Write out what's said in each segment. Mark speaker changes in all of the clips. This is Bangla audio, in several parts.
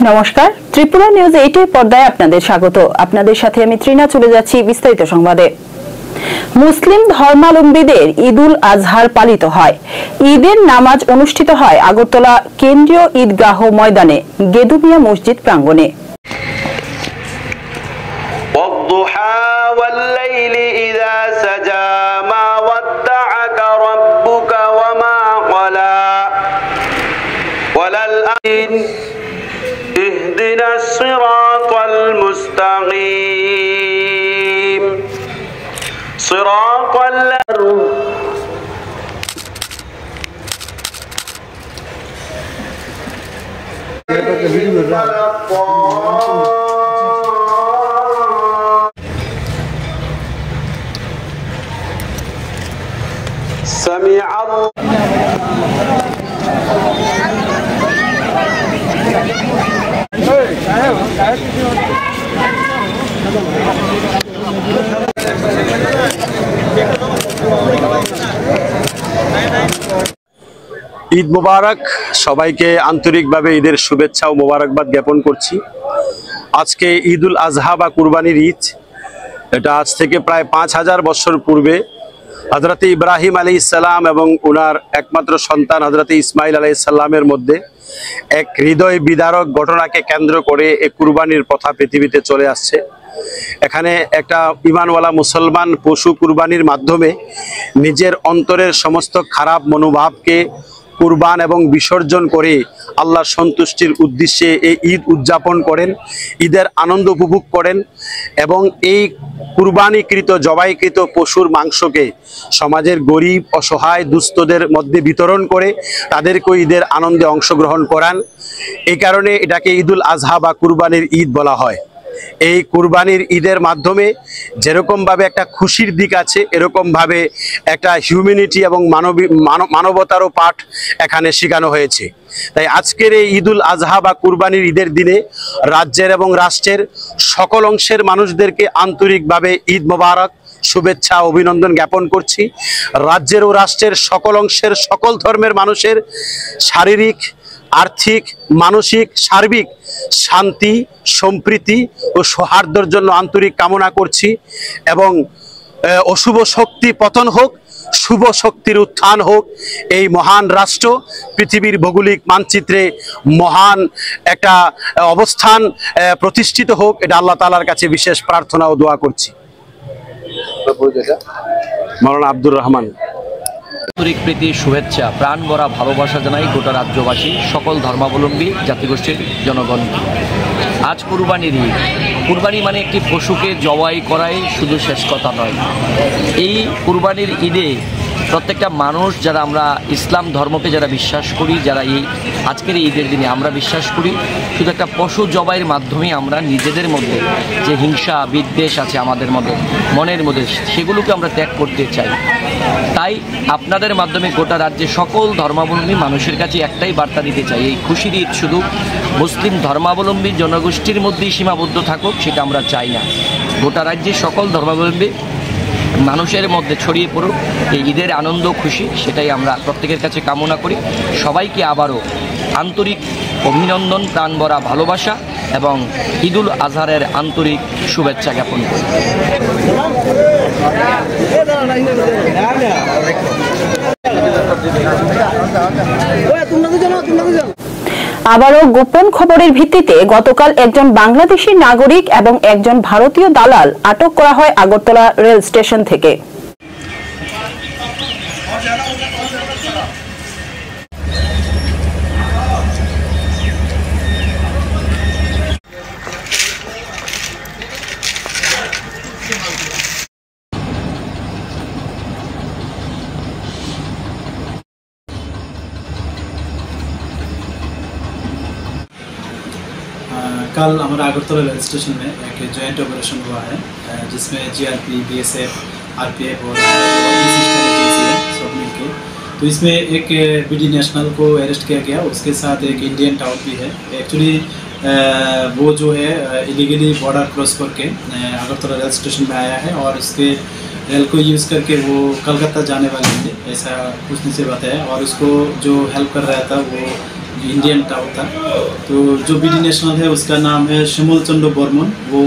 Speaker 1: নমস্কার, ত্রিপুরা নিউজ 8 এর পর্দায় আপনাদের স্বাগত। আপনাদের সাথে আমি ত্রিনা চলে যাচ্ছি বিস্তারিত সংবাদে। মুসলিম ধর্মাবলম্বীদের ঈদুল আজহার পালিত হয়। ঈদের নামাজ অনুষ্ঠিত হয় আগরতলা কেন্দ্রীয় ঈদগাহ ময়দানে, গেদুমিয়া মসজিদ প্রাঙ্গণে।
Speaker 2: اهدنا الصراط المستقيم صراط سمع الله
Speaker 3: ঈদ মুবারক। সবাইকে আন্তরিকভাবে ঈদের শুভেচ্ছা ও মোবারকবাদ জ্ঞাপন করছি। আজকে ঈদুল আজহা বা কুরবানির ঈদ, এটা আজ থেকে প্রায় 5000 বছর পূর্বে হযরত ইব্রাহিম আলাইহিস সালাম এবং ওনার একমাত্র সন্তান হযরত ইসমাইল আলাইহিস সালামের মধ্যে এক হৃদয় বিদারক ঘটনাকে কেন্দ্র করে এই কুরবানির প্রথা পৃথিবীতে চলে আসছে। এখানে একটা ঈমানওয়ালা মুসলমান পশু কুরবানির মাধ্যমে নিজের অন্তরের সমস্ত খারাপ মনোভাবকে কুরবান এবং বিসর্জন করে আল্লাহর সন্তুষ্টির উদ্দেশ্যে এই ঈদ উদযাপন করেন, ঈদের আনন্দ উপভোগ করেন এবং এই কুরবানিকৃত জবাইকৃত পশুর মাংসকে সমাজের গরিব অসহায় দুস্থদের মধ্যে বিতরণ করে তাদেরকে ঈদের আনন্দে অংশগ্রহণ করান। এই কারণে এটাকে ঈদুল আজহা বা কুরবানির ঈদ বলা হয়। এই কুরবানির ঈদের মাধ্যমে যেরকমভাবে একটা খুশির দিক আছে, এরকমভাবে একটা হিউম্যানিটি এবং মানবতারও পাঠ এখানে শেখানো হয়েছে। তাই আজকের এই ঈদুল আজহা বা কুরবানির ঈদের দিনে রাজ্যের এবং রাষ্ট্রের সকল অংশের মানুষদেরকে আন্তরিকভাবে ঈদ মোবারক শুভেচ্ছা অভিনন্দন জ্ঞাপন করছি। রাজ্যের ও রাষ্ট্রের সকল অংশের সকল ধর্মের মানুষের শারীরিক, আর্থিক, মানসিক, সার্বিক শান্তি, সম্প্রীতি ও সৌহার্দ্যের জন্য আন্তরিক কামনা করছি এবং অশুভ শক্তি পতন হোক, শুভ শক্তির উত্থান হোক। এই মহান রাষ্ট্র পৃথিবীর ভৌগোলিক মানচিত্রে মহান একটা অবস্থান প্রতিষ্ঠিত হোক, এটা আল্লাহ তাআলার কাছে বিশেষ প্রার্থনা ও দোয়া করছি। মাওলানা আব্দুর রহমান।
Speaker 4: আন্তরিক প্রীতি, শুভেচ্ছা, প্রাণ ভরা ভালোবাসা জানাই গোটা রাজ্যবাসী, সকল ধর্মাবলম্বী জাতিগোষ্ঠীর জনগণ। আজ কুরবানির ঈদ। কুরবানি মানে একটি পশুকে জবাই করাই শুধু শেষ কথা নয়। এই কুরবানির ঈদে প্রত্যেকটা মানুষ, যারা আমরা ইসলাম ধর্মকে যারা বিশ্বাস করি, যারা এই আজকের ঈদের দিনে আমরা বিশ্বাস করি, শুধু একটা পশু জবাইয়ের মাধ্যমে আমরা নিজেদের মধ্যে যে হিংসা বিদ্বেষ আছে আমাদের মধ্যে মনের মধ্যে, সেগুলোকে আমরা ত্যাগ করতে চাই। তাই আপনাদের মাধ্যমে গোটা রাজ্যে সকল ধর্মাবলম্বী মানুষের কাছে একটাই বার্তা দিতে চাই, এই খুশির ঈদ শুধু মুসলিম ধর্মাবলম্বী জনগোষ্ঠীর মধ্যেই সীমাবদ্ধ থাকুক সেটা আমরা চাই না। গোটা রাজ্যে সকল ধর্মাবলম্বী মানুষের মধ্যে ছড়িয়ে পড়ুক এই ঈদের আনন্দ খুশি, সেটাই আমরা প্রত্যেকের কাছে কামনা করি। সবাইকে আবারও আন্তরিক অভিনন্দন, প্রাণ ভরা ভালোবাসা এবং ঈদুল আজহারের আন্তরিক শুভেচ্ছা জ্ঞাপন করি।
Speaker 1: আবারও গোপন খবরের ভিত্তিতে গতকাল একজন বাংলাদেশী নাগরিক এবং একজন ভারতীয় দালাল আটক করা হয় আগরতলা রেল স্টেশন থেকে।
Speaker 5: कल हमारा अगरतला रेल स्टेशन में एक जॉइंट ऑपरेशन हुआ है, जिसमें जीआरपी, बीएसएफ, आरपीएफ और सिस्टर एजेंसी है सब मिलके। तो इसमें एक बीडी नेशनल को अरेस्ट किया गया, उसके साथ एक इंडियन टाउट भी है। एक्चुअली वो जो है इलीगली बॉर्डर क्रॉस करके अगरतला रेल स्टेशन में आया है और उसके रेल को यूज़ करके वो कलकत्ता जाने वाले थे, ऐसा पूछने से बताया। और उसको जो हेल्प कर रहा था वो इंडियन टाउ था। तो जो बीडी नेशनल है उसका नाम है शिमोल चंद्र बर्मन, वो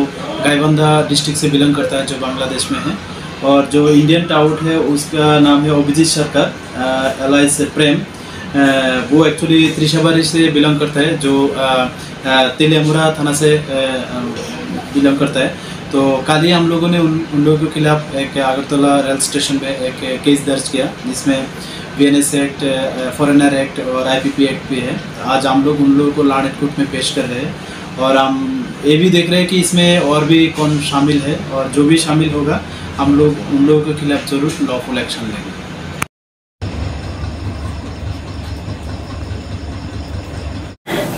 Speaker 5: गाईबंधा डिस्ट्रिक्ट से बिलोंग करता है जो बांग्लादेश में है। और जो इंडियन टाउट है उसका नाम है अभिजीत सरकार एलाइस प्रेम, वो एक्चुअली त्रिशाबारी से बिलोंग करता है जो तेलियामुरा थाना से बिलोंग करता है। तो कल ही हम लोगों ने उन लोगों के खिलाफ एक अगरतला रेल स्टेशन में एक केस दर्ज किया जिसमें BNS एक्ट, फॉरेनर एक्ट और IPP एक्ट भी है। आज हम लोग उन लोगों को लानत कोर्ट में पेश कर रहे हैं और हम ये भी देख रहे हैं कि इसमें और भी कौन शामिल है, और जो भी शामिल होगा हम लोग उन लोगों के खिलाफ जरूर लॉफुल एक्शन लेंगे।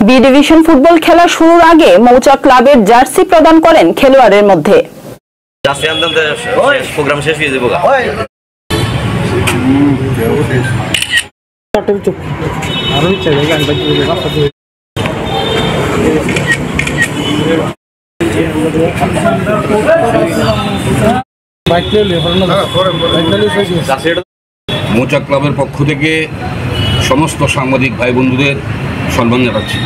Speaker 1: বি ডিভিশন ফুটবল খেলা শুরুর আগে মৌচা ক্লাবের জার্সি প্রদান করেন খেলোয়াড়ের মধ্যে।
Speaker 4: প্রোগ্রাম শেষ হয়ে যাবে।
Speaker 6: মৌচা ক্লাবের পক্ষ থেকে সমস্ত সাংবাদিক ভাই বন্ধুদের সম্মান জানাচ্ছি।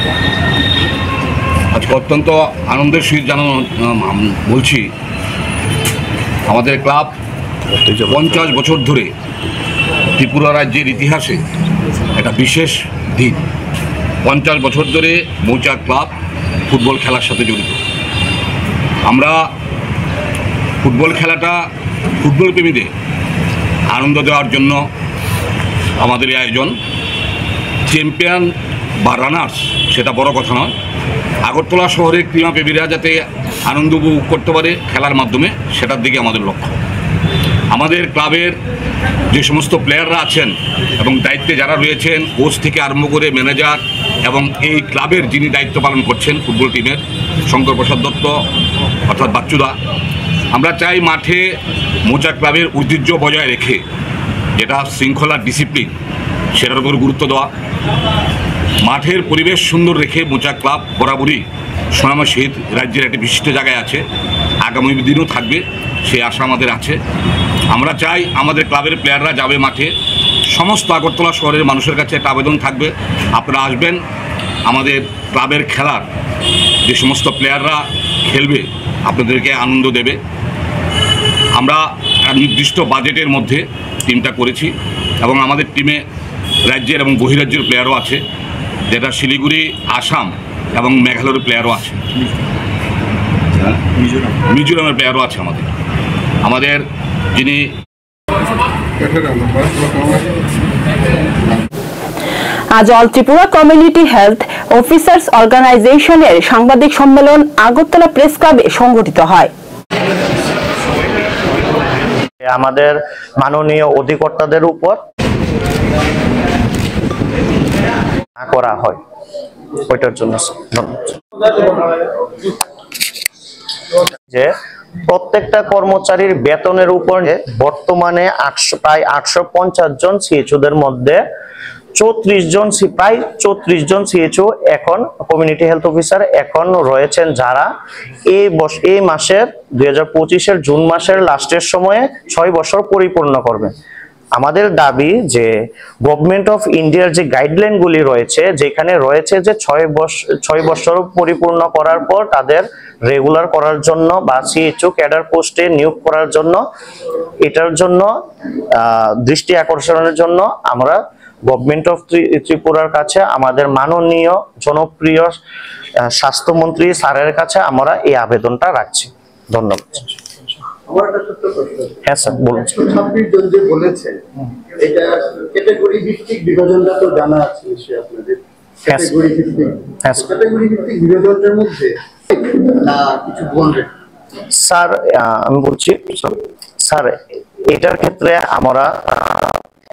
Speaker 6: আজকে অত্যন্ত আনন্দের সহিত বলছি, আমাদের ক্লাব 50 বছর ধরে ত্রিপুরা রাজ্যের ইতিহাসে একটা বিশেষ দিন। 50 বছর ধরে মৌচা ক্লাব ফুটবল খেলার সাথে জড়িত। আমরা ফুটবল খেলাটা ফুটবল প্রেমীদের আনন্দ দেওয়ার জন্য আমাদের এই আয়োজন। চ্যাম্পিয়ন বা রানার্স সেটা বড় কথা নয়, আগরতলা শহরের ক্রীড়াপ্রেমীরা যাতে আনন্দ উপভোগ করতে পারে খেলার মাধ্যমে, সেটার দিকে আমাদের লক্ষ্য। আমাদের ক্লাবের যে সমস্ত প্লেয়াররা আছেন এবং দায়িত্বে যারা রয়েছেন, কোচ থেকে আরম্ভ করে ম্যানেজার এবং এই ক্লাবের যিনি দায়িত্ব পালন করছেন ফুটবল টিমের, শঙ্কর প্রসাদ দত্ত অর্থাৎ বাচ্চুদা, আমরা চাই মাঠে মৌচা ক্লাবের ঐতিহ্য বজায় রেখে যেটা শৃঙ্খলা ডিসিপ্লিন সেটার উপর গুরুত্ব দেওয়া, মাঠের পরিবেশ সুন্দর রেখে মৌচা ক্লাব বরাবরই সুনামের সহিত রাজ্যের একটি বিশিষ্ট জায়গায় আছে, আগামী দিনও থাকবে, সেই আশা আমাদের আছে। আমরা চাই আমাদের ক্লাবের প্লেয়াররা যাবে মাঠে। সমস্ত আগরতলা শহরের মানুষের কাছে একটা আবেদন থাকবে, আপনারা আসবেন, আমাদের ক্লাবের খেলার যে সমস্ত প্লেয়াররা খেলবে আপনাদেরকে আনন্দ দেবে। আমরা নির্দিষ্ট বাজেটের মধ্যে টিমটা করেছি এবং আমাদের টিমে রাজ্যের এবং বহিরাজ্যের প্লেয়ারও আছে, যেটা শিলিগুড়ি, আসাম এবং মেঘালয়ের প্লেয়ারও আছে, মিজোরামের প্লেয়ারও আছে। আমাদের যিনি
Speaker 1: আজ all Tripura community health officers অর্গানাইজেশনের সাংবাদিক সম্মেলন আগরতলা প্রেস ক্লাবে সংগঠিত হয়।
Speaker 7: আমাদের মাননীয় অধিকর্তাদের উপর করা হয়, ওইটার জন্য যে প্রত্যেকটা কর্মচারীর বেতনের উপর বর্তমানে প্রায় 850 জন সিএচওদের মধ্যে 34 জন সিএচও এখন কমিউনিটি হেলথ অফিসার এখন রয়েছেন, যারা এই মাসের 2025-এর জুন মাসের লাস্টের সময়ে 6 বছর পরিপূর্ণ করবেন। আমাদের দাবি যে গভর্নমেন্ট অফ ইন্ডিয়ার যে গাইডলাইনগুলি রয়েছে, যেখানে রয়েছে যে 6 বছর পরিপূর্ণ করার পর তাদের রেগুলার করার জন্য বা সিএচও ক্যাডার পোস্টে নিয়োগ করার জন্য, এটার জন্য দৃষ্টি আকর্ষণের জন্য আমরা গভর্নমেন্ট অফ ত্রিপুরার কাছে, আমাদের মাননীয় জনপ্রিয় স্বাস্থ্যমন্ত্রী স্যারের কাছে আমরা এই আবেদনটা রাখছি। ধন্যবাদ। হ্যাঁ স্যার বলুন।
Speaker 8: 26 জন যে বলেছে, এটা ক্যাটাগরি ভিত্তিক বিভাজনটা তো জানা আছে নিশ্চয়ই আপনাদের। ক্যাটাগরি ভিত্তিক বিভাজনের মধ্যে না কিছু বলবেন
Speaker 7: স্যার? আমি বলছি স্যার, এটার ক্ষেত্রে আমরা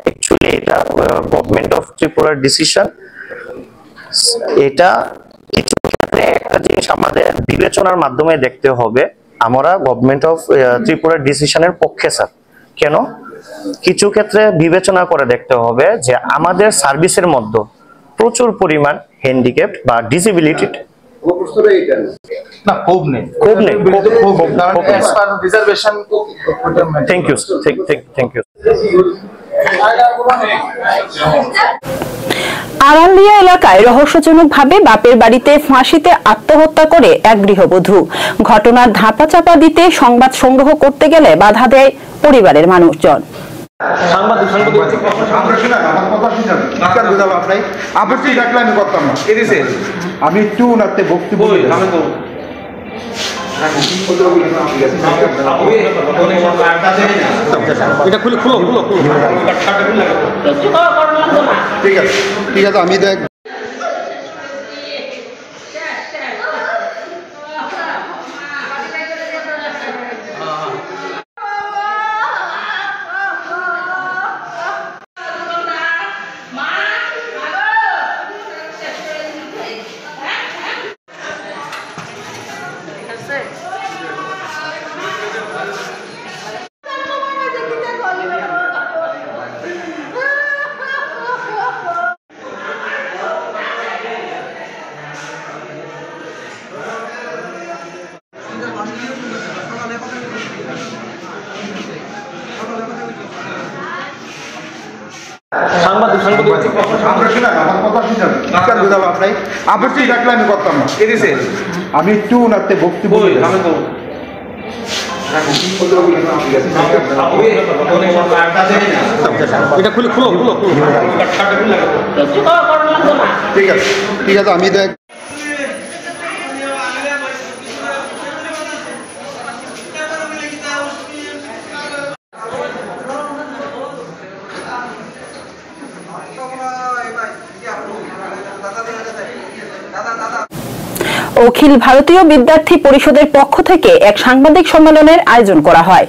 Speaker 7: অ্যাকচুয়ালি এটা গভর্নমেন্ট অফ ত্রিপুরার ডিসিশন। এটা কিছু ক্ষেত্রে একটা জিনিস আমাদের বিবেচনার মাধ্যমে দেখতে হবে। আমরা গভর্নমেন্ট অফ ত্রিপুরার ডিসিশনের পক্ষে স্যার। কেন? কিছু ক্ষেত্রে বিবেচনা করে দেখতে হবে যে আমাদের সার্ভিসের মধ্যে প্রচুর পরিমাণ হ্যান্ডিক্যাপ বা disability thank you thank you.
Speaker 1: আড়ালিয়া এলাকায় রহস্যজনকভাবে বাপের বাড়িতে ফাঁসিতে আত্মহত্যা করে এক গৃহবধূ। ঘটনার ধাপাচাপা দিতে সংবাদ সংগ্রহ করতে গেলে বাধা দেয় পরিবারের মানুষজন।
Speaker 9: আমি একটু ওনাতে বক্তব্য এটা খুলে খুলো ঠিক আছে ঠিক আছে আমি দেখ আমি একটু ওনাতে বক্তব্য এটা খুলে খুলো ঠিক আছে ঠিক আছে আমি দেখ
Speaker 1: অখিল ভারতীয় বিদ্যার্থী পরিষদের পক্ষ থেকে এক সাংবাদিক সম্মেলনের আয়োজন করা হয়।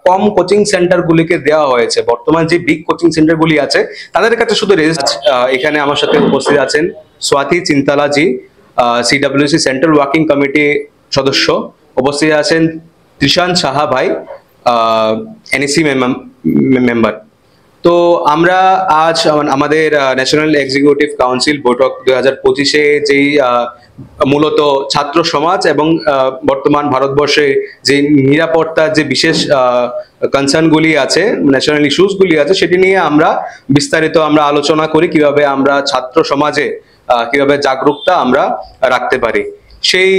Speaker 3: কম কোচিং সেন্টারগুলিকে দেওয়া হয়েছে। বর্তমান যে বিগ কোচিং সেন্টারগুলি আছে তাদের কাছে শুধু এখানে আমার সাথে উপস্থিত আছেন স্বাতি চিন্তালা জি, সিডব্লিউসি সেন্ট্রাল ওয়ার্কিং কমিটি সদস্য, উপস্থিত আছেন ত্রিশান সাহা ভাই, এনএসি মেম্বার। তো আমরা আজ আমাদের ন্যাশনাল এক্সিকিউটিভ কাউন্সিল বৈঠক 2025-এ যেই মূলত ছাত্র সমাজ এবং বর্তমান ভারতবর্ষে যে নিরাপত্তার যে বিশেষ কনসার্নগুলি আছে, ন্যাশনাল ইস্যুসগুলি আছে, সেটি নিয়ে আমরা বিস্তারিত আলোচনা করি কিভাবে আমরা ছাত্র সমাজে কিভাবে জাগরুকতা আমরা রাখতে পারি। সেই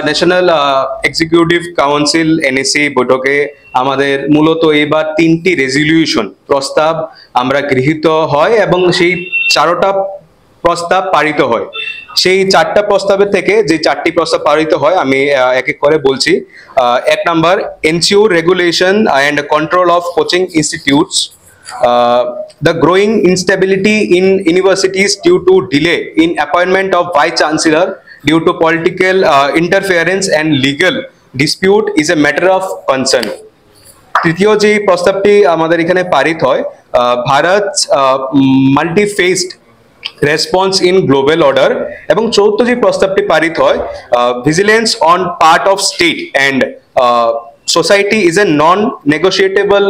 Speaker 3: ন্যাশনাল এক্সিকিউটিভ কাউন্সিল এনএসি বৈঠকে আমাদের মূলত এবার 3টি রেজলিউশন প্রস্তাব আমরা গৃহীত হয় এবং সেই 4টা প্রস্তাব পারিত হয়। সেই 4টা প্রস্তাবের থেকে যে 4টি প্রস্তাব পারিত হয় আমি এক এক করে বলছি। 1 number, ensure regulation and control of coaching institutes, the growing instability in universities due to delay in appointment of vice chancellor due to political interference and legal dispute is a matter of concern. তৃতীয় যে প্রস্তাবটি আমাদের এখানে পারিত হয়, Bharat multi-phased response in global order, এবং চৌথ যে প্রস্তাবটি পারিত হয়, vigilance on part of state and society is a non negotiable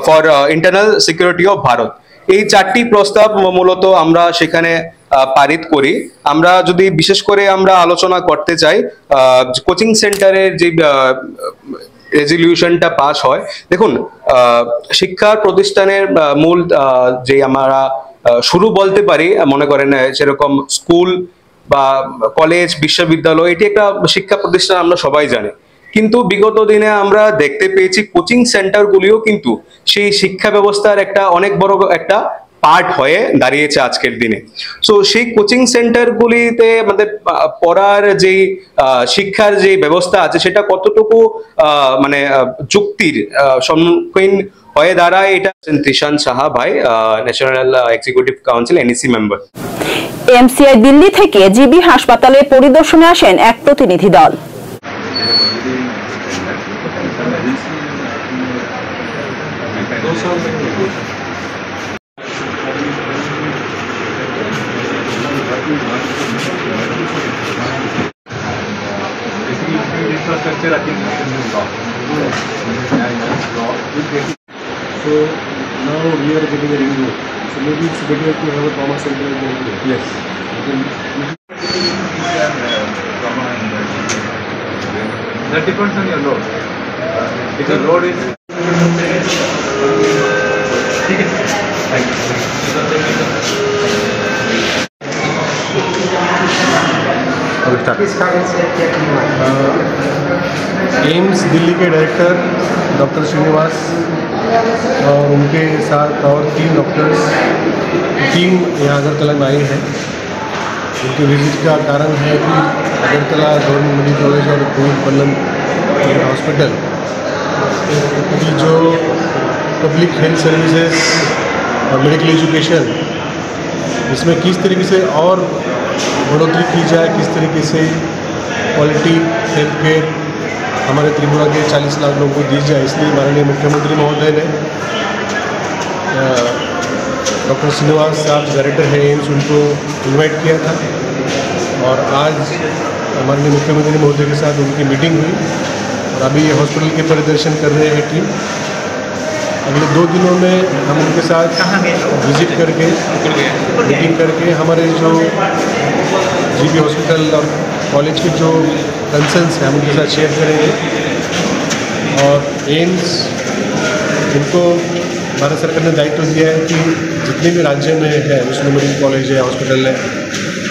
Speaker 3: for internal security of Bharat. এই 4টি প্রস্তাব মূলত আমরা সেখানে পারিত করি। আমরা যদি বিশেষ করে আমরা আলোচনা করতে চাই কোচিং সেন্টারের যে রেজলিউশনটা পাস হয়, দেখুন শিক্ষা প্রতিষ্ঠানের মূল যে আমরা শুরু বলতে পারি, মনে করেন সেরকম স্কুল বা কলেজ বিশ্ববিদ্যালয়, এটি একটা শিক্ষা প্রতিষ্ঠান আমরা সবাই জানি। কিন্তু বিগত দিনে আমরা দেখতে পেয়েছি কোচিং সেন্টারগুলিও কিন্তু সেই শিক্ষা ব্যবস্থার একটা অনেক বড় একটা পার্ট হয়ে দাঁড়িয়েছে আজকের দিনে। সো সেই কোচিং সেন্টারগুলিতে আমাদের পড়ার যে শিক্ষার যে ব্যবস্থা আছে সেটা কতটুকু মানে যুক্তির সম্মুখীন হয়ে দাঁড়ায়, এটা ত্রিশান সাহা ভাই, national executive council NEC member.
Speaker 1: MCI Delhi থেকে জিবি হাসপাতালে পরিদর্শনে আসেন এক প্রতিনিধি দল।
Speaker 10: So now we are getting a review. So maybe it's better to have a trauma center in the yes. That depends on your load. If your load is
Speaker 11: AIIMS Delhi के डायरेक्टर डॉक्टर श्रीनिवास और उनके साथ और 3 डॉक्टर्स टीम यहाँ अगरतला में आई है। उनके विजिट का कारण है कि अगरतला गवर्नमेंट मेडिकल कॉलेज और कोविड पल्लम हॉस्पिटल की जो पब्लिक हेल्थ सर्विसेज और मेडिकल एजुकेशन इसमें किस तरीके से और बढ़ोतरी की जाए, किस तरीके से क्वालिटी हेल्थ केयर हमारे त्रिपुरा के 40 लाख लोगों को दी जाए, इसलिए माननीय मुख्यमंत्री महोदय ने डॉक्टर श्रीनिवास साहब डायरेक्टर है एम्स, उनको इनवाइट किया था और आज माननीय मुख्यमंत्री महोदय के साथ उनकी मीटिंग हुई और अभी ये हॉस्पिटल के परिदर्शन कर रहे हैं टीम। अगले 2 दिनों में हम उनके साथ विजिट करके मीटिंग करके हमारे जो जीबी हॉस्पिटल और कॉलेज के जो कंसर्न्स हैं हम उनके साथ शेयर करेंगे। और एम्स इनको भारत सरकार ने दायित्व दिया है कि जितने भी राज्य में है मुस्लिम मेडिकल कॉलेज है, हॉस्पिटल है,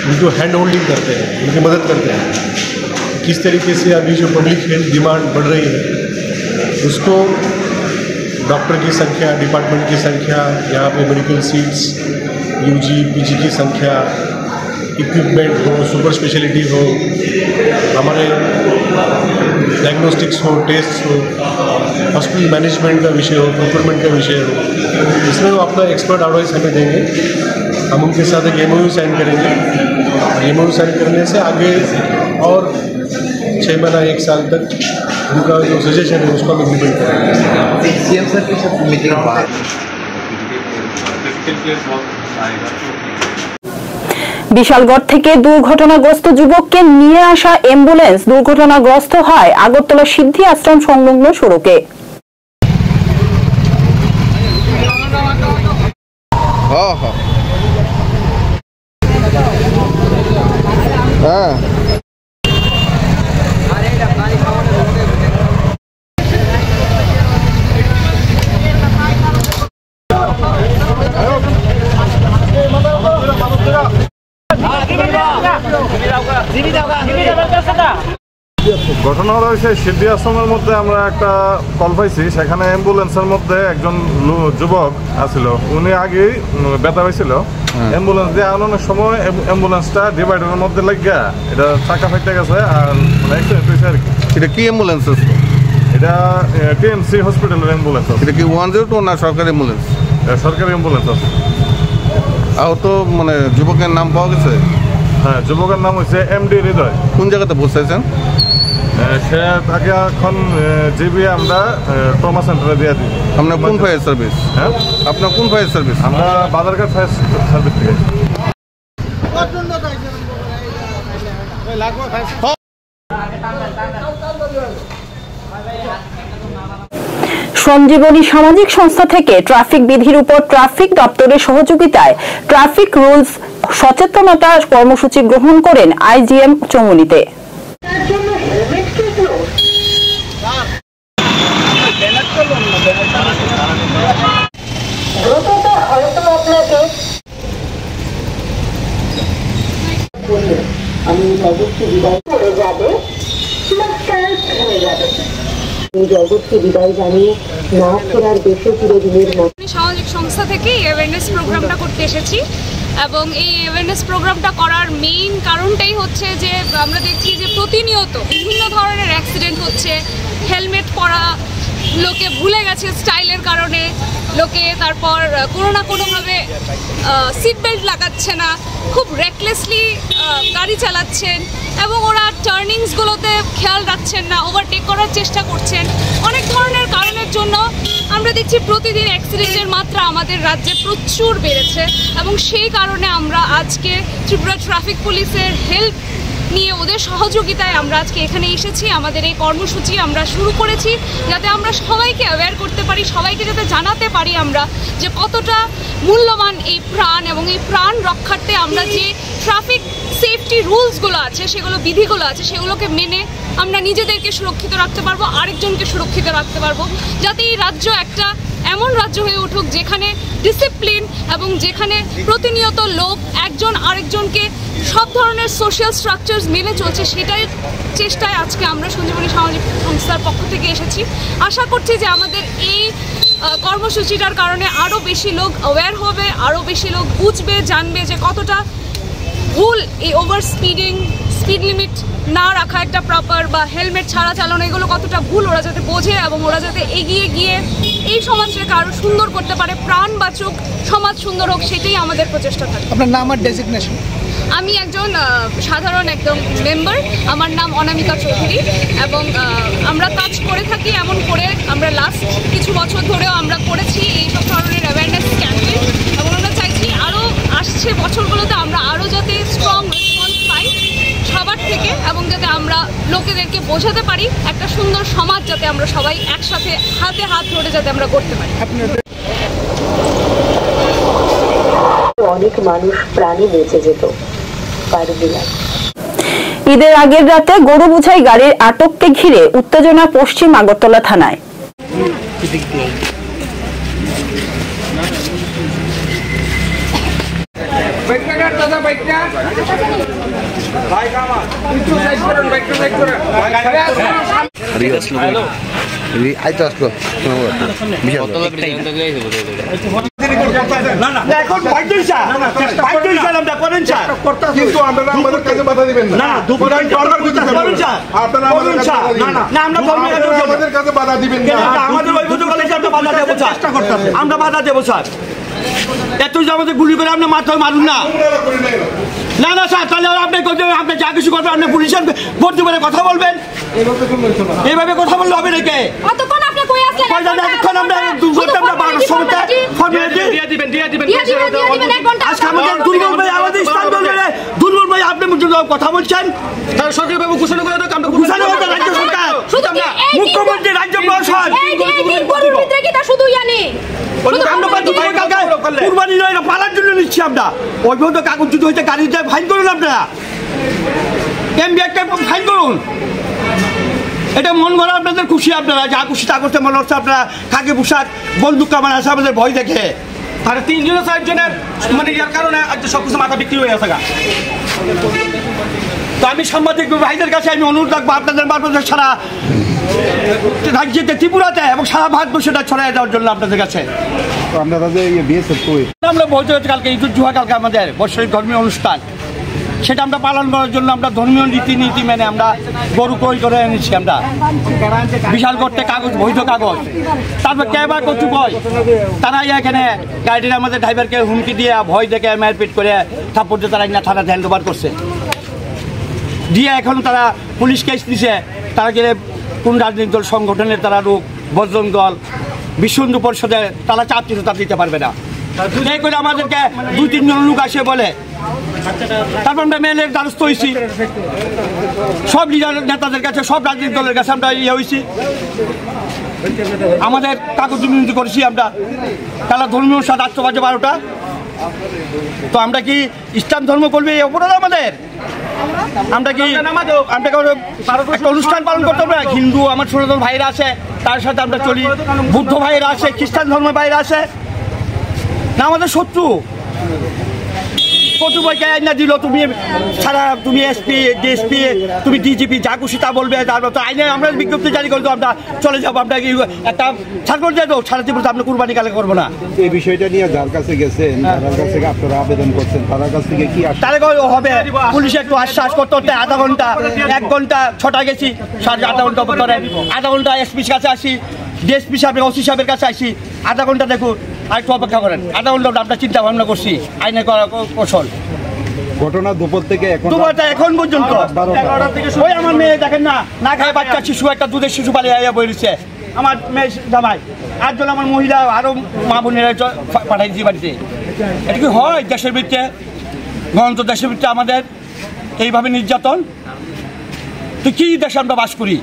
Speaker 11: उनको हैंड होल्डिंग करते हैं, उनकी मदद करते हैं। किस तरीके से अभी जो पब्लिक हेल्थ डिमांड बढ़ रही है उसको डॉक्टर की संख्या, डिपार्टमेंट की संख्या, यहाँ पे मेडिकल सीट्स, यूजी पीजी की संख्या, इक्विपमेंट हो, सुपर स्पेशलिटी हो, हमारे डायग्नोस्टिक्स हो, टेस्ट हो, हॉस्पिटल मैनेजमेंट का विषय हो, प्रोक्योरमेंट का विषय हो, इसमें वो अपना एक्सपर्ट एडवाइस हमें देंगे। हम उनके साथ एक MOU साइन करेंगे। MOU साइन करने से आगे और 6 महीना 1 साल तक उनका जो सजेशन है उसको हम इम्प्लीमेंट करेंगे।
Speaker 10: सीएम सर के साथ मीटिंग बाद
Speaker 1: বিশালগড় থেকে দুর্ঘটনাগ্রস্ত যুবককে নিয়ে আসা অ্যাম্বুলেন্স দুর্ঘটনাগ্রস্ত হয় আগরতলা সিদ্ধি আশ্রম সংলগ্ন সড়কে।
Speaker 12: ঘটনা হলো সেই সিদ্ধি আশ্রমের মধ্যে আমরা একটা কল পাইছি, সেখানে অ্যাম্বুলেন্সের মধ্যে একজন যুবক আছিল, উনি আগেই ব্যথা হয়েছিল। অ্যাম্বুলেন্স দিয়ে আনানোর সময় অ্যাম্বুলেন্সটা ডিভাইডারের মধ্যে লাগিয়া এটা চাকা ফাইটে গেছে আর অ্যাক্সিডেন্ট হয়েছে আর কি।
Speaker 9: এটা কি অ্যাম্বুলেন্স আছে?
Speaker 12: এটা TMC হসপিটালের অ্যাম্বুলেন্স আছে।
Speaker 9: এটা কি 102 না সরকারি অ্যাম্বুলেন্স?
Speaker 12: সরকারি অ্যাম্বুলেন্স আছে।
Speaker 9: আহত মানে যুবকের নাম পাওয়া গেছে?
Speaker 12: হ্যাঁ, যুবকের নাম হচ্ছে MD হৃদয়।
Speaker 9: কোন জায়গাতে পৌঁছাইছেন?
Speaker 12: সে তাকে এখন জিবি আমরা ট্রমা সেন্টারে দিয়ে দিই।
Speaker 9: আপনার কোন ফায়ার সার্ভিস?
Speaker 12: হ্যাঁ,
Speaker 9: আপনার কোন ফায়ার সার্ভিস?
Speaker 12: আমরা বাজারঘাট ফায়ার সার্ভিস থেকে।
Speaker 1: সঞ্জীবনী সামাজিক সংস্থা থেকে ট্রাফিক বিধির উপর ট্রাফিক দপ্তরের সহযোগিতায় ট্রাফিক রুলস সচেতনতা কর্মসূচি গ্রহণ করেন IGM চৌমুনিতে।
Speaker 13: আমি জগৎকে বিদায় করে যাবে, জগৎকে বিদায় জানিয়ে না ফেরার দেশে চিরদিনের মতো
Speaker 14: সামাজিক সংস্থা থেকে অ্যাওয়ারনেস প্রোগ্রামটা করতে এসেছি এবং এই অ্যাওয়ারনেস প্রোগ্রামটা করার মেইন কারণটাই হচ্ছে যে আমরা দেখছি যে প্রতিনিয়ত বিভিন্ন ধরনের অ্যাক্সিডেন্ট হচ্ছে। হেলমেট পরা লোকে ভুলে গেছে স্টাইলের কারণে, লোকে তারপর কোনো না কোনোভাবে সিট বেল্ট লাগাচ্ছে না, খুব রেকলেসলি গাড়ি চালাচ্ছেন এবং ওরা টার্নিংসগুলোতে খেয়াল রাখছেন না, ওভারটেক করার চেষ্টা করছেন। অনেক ধরনের কারণের জন্য আমরা দেখছি প্রতিদিন অ্যাক্সিডেন্টের মাত্রা আমাদের রাজ্যে প্রচুর বেড়েছে এবং সেই কারণে আমরা আজকে ত্রিপুরা ট্রাফিক পুলিশের হেল্প নিয়ে ওদের সহযোগিতায় আমরা আজকে এখানে এসেছি। আমাদের এই কর্মসূচি আমরা শুরু করেছি যাতে আমরা সবাইকে অ্যাওয়্যার করতে পারি, সবাইকে যাতে জানাতে পারি আমরা যে কতটা মূল্যবান এই প্রাণ, এবং এই প্রাণ রক্ষার্থে আমরা যে ট্রাফিক সেফটি রুলসগুলো আছে, সেগুলো বিধিগুলো আছে, সেগুলোকে মেনে আমরা নিজেদেরকে সুরক্ষিত রাখতে পারবো, আরেকজনকে সুরক্ষিত রাখতে পারবো, যাতে এই রাজ্য একটা এমন রাজ্য হয়ে উঠুক যেখানে ডিসিপ্লিন এবং যেখানে প্রতিনিয়ত লোক একজন আরেকজনকে সব ধরনের সোশ্যাল স্ট্রাকচারস মেনে চলছে। সেটাই চেষ্টায় আজকে আমরা সঞ্জীবনী সামাজিক সংস্থার পক্ষ থেকে এসেছি। আশা করছি যে আমাদের এই কর্মসূচিটার কারণে আরও বেশি লোক অ্যাওয়্যার হবে, আরও বেশি লোক বুঝবে, জানবে যে কতটা ভুল এই ওভার স্পিডিং, স্পিড লিমিট না রাখা একটা প্রপার, বা হেলমেট ছাড়া চালানো, এগুলো কতটা ভুল ওরা যাতে বোঝে এবং ওরা যাতে এগিয়ে গিয়ে এই সমাজটাকে আরও সুন্দর করতে পারে, প্রাণ বাঁচুক, সমাজ সুন্দর হোক, সেটাই আমাদের প্রচেষ্টা থাকে।
Speaker 15: আপনার নাম আর ডেজিগনেশন?
Speaker 14: আমি একজন সাধারণ একদম মেম্বার, আমার নাম অনামিকা চৌধুরী, এবং আমরা কাজ করে থাকি এমন করে আমরা লাস্ট কিছু বছর ধরেও আমরা করেছি এইসব ধরনের অ্যাওয়ারনেস ক্যাম্পেইন, এবং আমরা চাইছি আরও আসছে বছরগুলোতে আমরা আরও যাতে স্ট্রং রেসপন্স পাই সবার থেকে, এবং যাতে আমরা লোকেদেরকে বোঝাতে পারি একটা সুন্দর সমাজ যাতে আমরা সবাই একসাথে হাতে হাত ধরে যাতে আমরা করতে পারি।
Speaker 13: অনেক মানুষ প্রাণে বেঁচে যেত।
Speaker 1: ঈদের আগের রাতে গরু বোঝাই গাড়ির আটককে ঘিরে উত্তেজনা পশ্চিম আগরতলা থানায়।
Speaker 16: আমরা বাধা দেবো স্যার, এত যে আমাদের গুলি করে আপনি মাথায় মারুন না। না না স্যার, তাহলে আপনি আপনি যা কিছু করবেন আপনি পুলিশের ভর্তি করে কথা বলবেন, এইভাবে কথা বললে হবে নাকি? দুর্বল ভাই আপনি কথা বলছেন, সরকারিভাবে ঘোষণা করে রাজ্য সরকার, মুখ্যমন্ত্রী, রাজ্য প্রশাসন কুরবানি নয়, পালার জন্য নিচ্ছি আমরা। ওই পর্যন্ত কাগজ যদি হয়েছে গাড়িতে ফাইন করুন, আপনারা এমবি একটা ফাইন করুন। এটা মন ভরা আপনাদের খুশি, আপনারা যা খুশি তা করতে মনে হচ্ছে। আপনারা খাকি পোশাক, বন্দুক কামান আছে আমাদের ভয় দেখে, তাহলে 3 জন 4 জনের মানে ইয়ার কারণে আজকে সবকিছু মাথা বিক্রি হয়ে আছে। তো আমি সাংবাদিক ভাইদের কাছে আমি অনুরোধ রাখবো, আপনাদের মারফত সারা রাজ্যেতে, ত্রিপুরাতে এবং সারা ভারতবর্ষটা ছড়াই দেওয়ার জন্য আপনাদের কাছে আমরা বলতে হচ্ছে কালকে ঈদুল জুহা, কালকে আমাদের বৎসরিক ধর্মীয় অনুষ্ঠান, সেটা আমরা পালন করার জন্য আমরা ধর্মীয় রীতিনীতি মেনে আমরা গরু ক্রয় করে এনেছি। আমরা বিশাল করতে কাগজ, বৈধ কাগজ, তারপর ক্যাবার কচু কয় তারাই এখানে গাড়ির আমাদের ড্রাইভারকে হুমকি দিয়ে ভয় দেখে মারপিট করে থাপ্পড় দিয়ে তারা থানাতে হ্যান্ড ওভার করছে দিয়ে এখন তারা পুলিশ কেস দিছে। তারা গেলে কোন রাজনৈতিক দল সংগঠনের তারা লোক, বজরং দল, বিশ্ব হিন্দু পরিষদে তারা চাপ দিতে, তারা দিতে পারবে না। এই করে আমাদেরকে 2-3 জন লোক আসে বলে, তারপর আমরা মেলের দ্বারস্থ হয়েছি সব লিডার নেতাদের কাছে, সব রাজনৈতিক দলের কাছে আমরা হয়েছি, আমাদের কাগজ বিনতি করেছি। আমরা তারা ধর্মীয় অনুষ্ঠান 8:12টা, তো আমরা কি ইসলাম ধর্ম করবে এই অপরাধ আমাদের? আমরা কি একটা অনুষ্ঠান পালন করতে হবে? হিন্দু আমার সনাতন ভাইরা আছে, তার সাথে আমরা চলি, বুদ্ধ ভাইরা আছে, খ্রিস্টান ধর্মের ভাইরা আছে, না আমাদের শত্রু? কর্তৃপক্ষকে না দিল, তুমি সারা তুমি এসপি, ডিএসপি, তুমি ডিজিপি, যা খুশি তা বলবে, তারপর তো আইনে আমরা বিজ্ঞপ্তি জারি করে তো আমরা চলে যাবো। আমরা একটা ছাড় করে দিয়ে দেবো, সারা ত্রিপুরা আমরা কুরবানি কালে করবো না।
Speaker 17: এই বিষয়টা নিয়ে যার কাছে গেছেন, তার কাছ থেকে আপনারা আবেদন করছেন, তার কাছ থেকে কি
Speaker 16: তাহলে হবে? পুলিশে একটু আশ্বাস করতে হতে আধা ঘন্টা, 1 ঘন্টা, 6টায় গেছি, 8.5 ঘন্টা ধরে, আধা ঘন্টা এসপির কাছে আসি, ডিএসপি সাহেবের, ওসি সাহেবের কাছে আসি, আধা ঘন্টা দেখুন, আর একটু অপেক্ষা করেন। আধা ঘন্টা আমরা চিন্তা ভাবনা করছি আইনে কৌশল।
Speaker 17: ঘটনা দুপুর থেকে
Speaker 16: এখন পর্যন্ত ওই আমার মেয়ে দেখেন না, না খায় বাচ্চা শিশু, একটা দুধের শিশু পালিয়ে বলেছে আমার মেয়ে জামাই, 8 জন আমার মহিলা, আরো মা বোনেরা পাঠাই দিয়েছি বাড়িতে। এটা কি হয় দেশের ভিত্তিতে? গণতন্ত্র দেশের ভিত্তিতে আমাদের এইভাবে নির্যাতন, তো কি দেশে আমরা বাস করি?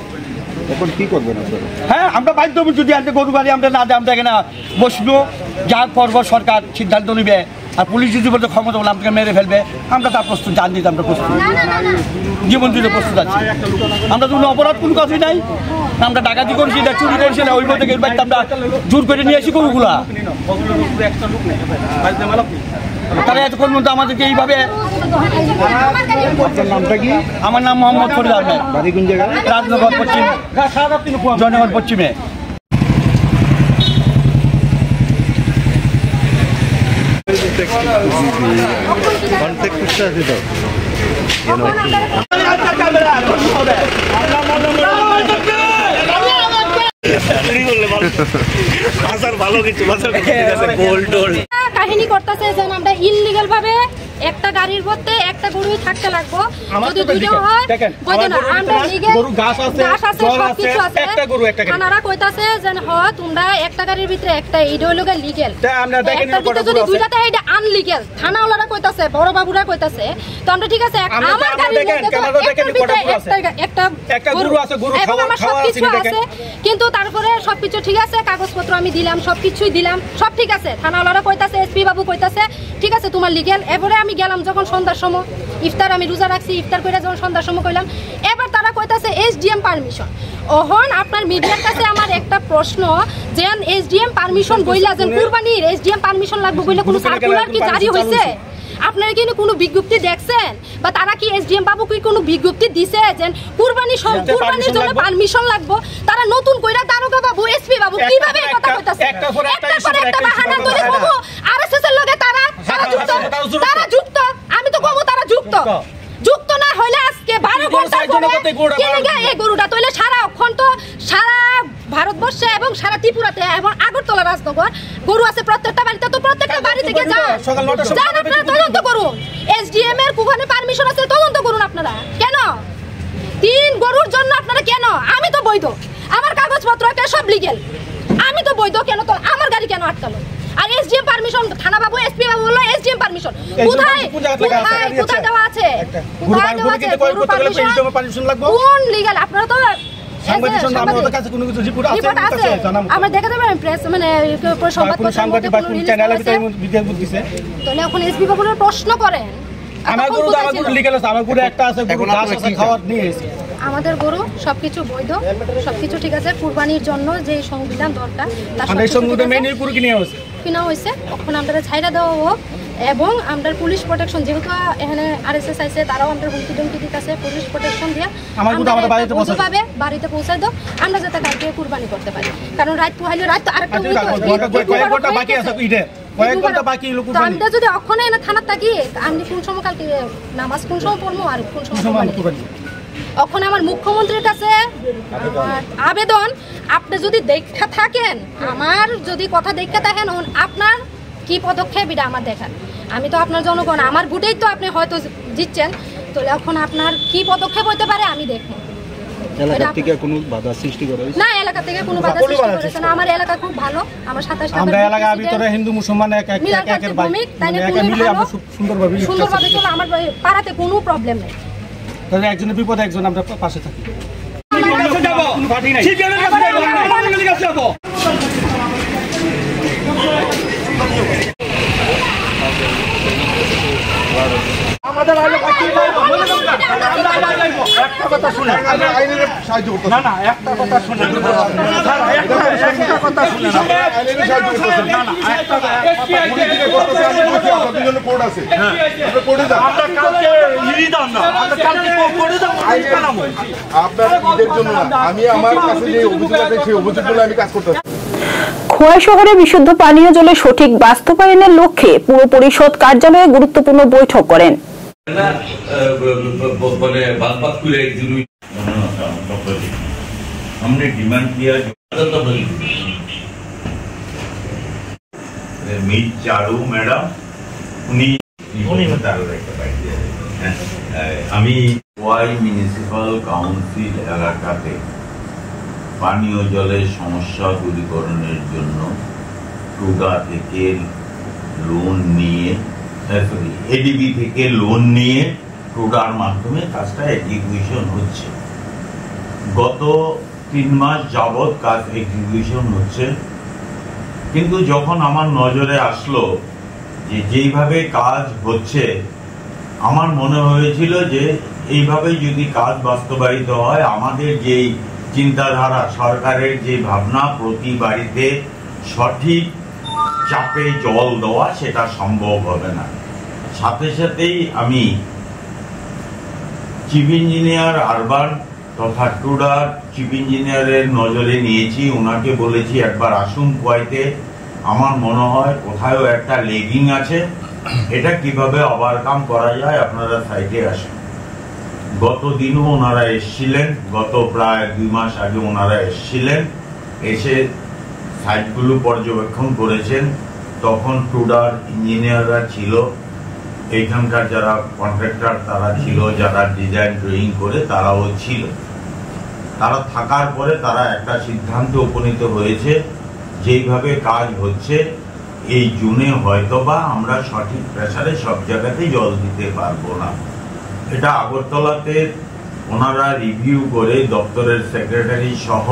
Speaker 17: এখন কি করবেন আপনারা?
Speaker 16: হ্যাঁ, আমরা বাধ্য যদি আজকে গরু গাড়ি আমরা না দেয়, আমরা এখানে বসবো, যা করবো সরকার সিদ্ধান্ত নিবে। আর পুলিশ যদি বলতে ক্ষমতা বলে আমাকে মেরে ফেলবে, আমরা তার প্রস্তুত, জান দিতে আমরা প্রস্তুত, জীবন দিতে প্রস্তুত আছি। আমরা তো অপরাধ কোনো কিছুই নাই, আমরা ডাকাতি করছি না, চুরি করছি না, ওই মধ্যে আমরা জোর করে নিয়ে আসি গরুগুলা। তারা এতক্ষণ মধ্যে আমাদেরকে এইভাবে।
Speaker 17: আপনার নামটা কি?
Speaker 16: আমার নাম মোহাম্মদ ফরিদ আহমেদ,
Speaker 17: বাড়ি কোন জায়গায়?
Speaker 16: রাজনগর পশ্চিম, জয়নগর পশ্চিমে।
Speaker 15: কাহিনী করতেছে যেন আমরা ইললিগাল ভাবে একটা গাড়ির মধ্যে একটা গরুই থাকতে লাগবো, যদি দুইটা হয় আমরা লিগ্যাল ঘাস আছে সবকিছু আছে। থানারা কইতাছে যে হয় তোমরা একটা গাড়ির ভিতরে একটা, এইটা হলো লিগ্যাল, একটার ভিতরে যদি দুইটাতে এটা আনলিগ্যাল। থানাওয়ালারা কইতাছে, বড় বাবুরা কইতাছে। তো আমরা ঠিক আছে, আমার গাড়ির মধ্যে একটা গরু আছে, এবং আমার সবকিছু আছে, কিন্তু তারপরে সবকিছু ঠিক আছে, কাগজপত্র আমি দিলাম, সবকিছুই দিলাম, সব ঠিক আছে। থানাওয়ালারা কইতাছে, এসপি বাবু কইতাছে ঠিক আছে তোমার লিগ্যাল। এবারে আমি গেলাম যখন সন্ধ্যার সময়, ইফতার আমি রোজা রাখছি, ইফতার করে যখন সন্ধ্যার সময় কইলাম, এবার তারা কইতাছে এসডিএম পারমিশন। ওহন আপনার মিডিয়ার কাছে আমার একটা প্রশ্ন, যে এসডিএম পারমিশন বইলা যে কুরবানির এসডিএম পারমিশন লাগবে বইলা কোনো সার্কুলার কি জারি হইছে? আপনারা কি কোনো বিজ্ঞপ্তি দেখছেন, বা তারা কি এসডিএম বাবু কি কোনো বিজ্ঞপ্তি দিছে যে কুরবানির জন্য পারমিশন লাগবে? তারা নতুন কইরা দারোগা বাবু, এসপি বাবু কিভাবে কথা কইতাছে? একটা পর একটা বাহানা ধরে কবো আরএসএস এর লগে তারা যুক্ত। আমি তো কবো তারা যুক্ত না হইলে আজকে 12 ঘন্টার পরে কিনেগা এই গরুটা তইলে সারা অক্ষণ তো সারা ভারতবর্ষে এবং সারা ত্রিপুরাতে এবং আগরতলা রাজনগর গরু আছে প্রত্যেকটা বাড়িতে, তো প্রত্যেকটা বাড়ি থেকে যান আপনারা তদন্ত করুন। এসডিএম এর কোখানে পারমিশন আছে, তদন্ত করুন আপনারা। কেন 3 গরুর জন্য আপনারা কেন? আমি তো বৈধ, আমার কাগজপত্র একটা সব লিগ্যাল, আমি তো বৈধ, কেন তো আমার গাড়ি কেন আটকালো? আর এসডিএম পারমিশন, থানা বাবু এসপি বাবু বললো এসডিএম পারমিশন কোথায় দেওয়া আছে? কোন লিগ্যাল? আপনারা তো আমরা দেখা যাবে প্রেস মানে তাহলে এখন এসপি বাবুর প্রশ্ন করেন। আমাদের গরু সবকিছু বৈধ, সবকিছু ঠিক আছে। কুরবানির জন্য যে সংবিধান দরকার কিনা হয়েছে, তখন আমরা ছাইরা দেওয়া হোক। এবং আমরা পুলিশ প্রোটেকশন, যেহেতু এখানে আরএসএস আছে, তারাও আমরা হুমকি ধমকি দিতেছে, পুলিশ প্রোটেকশন দিয়ে পাবে বাড়িতে পৌঁছাই দাও, আমরা যাতে কালকে কুরবানি করতে পারি। কারণ রাত পোহাইলে রাত আরেকটা আমরা যদি অক্ষণে এনে থানার থাকি, আমি কোন সময় কালকে নামাজ কোন সময় পড়বো আর কোন সময় এখন আমার মুখ্যমন্ত্রীর কাছে আবেদন, আপনি যদি দেখা থাকেন, আমার যদি কথা দেখে থাকেন, আপনার কি পদক্ষেপ এটা আমার দেখার। আমি তো আপনার জনগণ, আমার ভোটেই তো আপনি হয়তো জিতছেন, তো এখন আপনার কি পদক্ষেপ হতে পারে আমি দেখবো।
Speaker 17: এলাকা থেকে কোনো বাধা সৃষ্টি করে
Speaker 15: না, এলাকা থেকে কোনো বাধা সৃষ্টি করেছে না। আমার এলাকা খুব ভালো, আমার 27টা
Speaker 16: আমরা এলাকা ভিতরে হিন্দু মুসলমান একের ভাই মিলে আমরা সুন্দরভাবে
Speaker 15: চলে। আমার পাড়াতে কোনো প্রবলেম নেই।
Speaker 16: তাহলে একজনের বিপদে একজন আমরা পাশে থাকি।
Speaker 18: আমাদের একটা কথা শুনে সাহায্য করতে না, না একটা কথা শুনে একটা কথা শুনে কোর্ট আছে, আপনার ঈদের জন্য আমি আমার কাছে যে অভিযোগ আছে সেই অভিযোগগুলো আমি কাজ করতে।
Speaker 1: খোয়াই শহরে বিশুদ্ধ পানীয় জলের সঠিক বাস্তবায়নের লক্ষ্যে পুর পরিষদ কার্যালয়ে গুরুত্বপূর্ণ বৈঠক করেন।
Speaker 19: हमने डिमांड किया मीट चारू मैडम আমি খোয়াই মিউনিসিপাল কাউন্সিল এলাকাতে পানীয় জলের সমস্যা দূরীকরণের জন্য টুগা থেকে লোন নিয়ে এডিবি থেকে লোন নিয়ে টুডার মাধ্যমে কাজটা এক্সিকিউশন হচ্ছে। গত 3 মাস যাবৎ কাজ এক্সিকিউশন হচ্ছে, কিন্তু যখন আমার নজরে আসলো যে যেইভাবে কাজ হচ্ছে, আমার মনে হয়েছিল যে এইভাবে যদি কাজ বাস্তবায়িত হয়, আমাদের যেই চিন্তাধারা, সরকারের যে ভাবনা প্রতি বাড়িতে সঠিক চাপে জল দেওয়া, সেটা সম্ভব হবে না। সাথে সাথেই আমি চিফ ইঞ্জিনিয়ার আরবান তথা টুডার চিফ ইঞ্জিনিয়ারের নজরে নিয়েছি, ওনাকে বলেছি একবার আসুন খোয়াইতে, আমার মনে হয় কোথাও একটা লেগিং আছে, এটা কিভাবে ওভারকাম করা যায়, আপনারা সাইটে আসেন। গত দিনও ওনারা এসেছিলেন, গত প্রায় 2 মাস আগে ওনারা এসেছিলেন, এসে সাইটগুলো পর্যবেক্ষণ করেছেন। তখন টুডার ইঞ্জিনিয়াররা ছিল, এইখানকার যারা কন্ট্রাক্টর তারা ছিল, যারা ডিজাইন ড্রয়িং করে তারাও ছিল। তারা থাকার পরে তারা একটা সিদ্ধান্তে উপনীত হয়েছে, যেইভাবে কাজ হচ্ছে এই জুনে হয়তোবা আমরা সঠিক প্রেসারে সব জায়গাতে জল দিতে পারবো না। এটা আগরতলাতে ওনারা রিভিউ করে দপ্তরের সেক্রেটারি সহ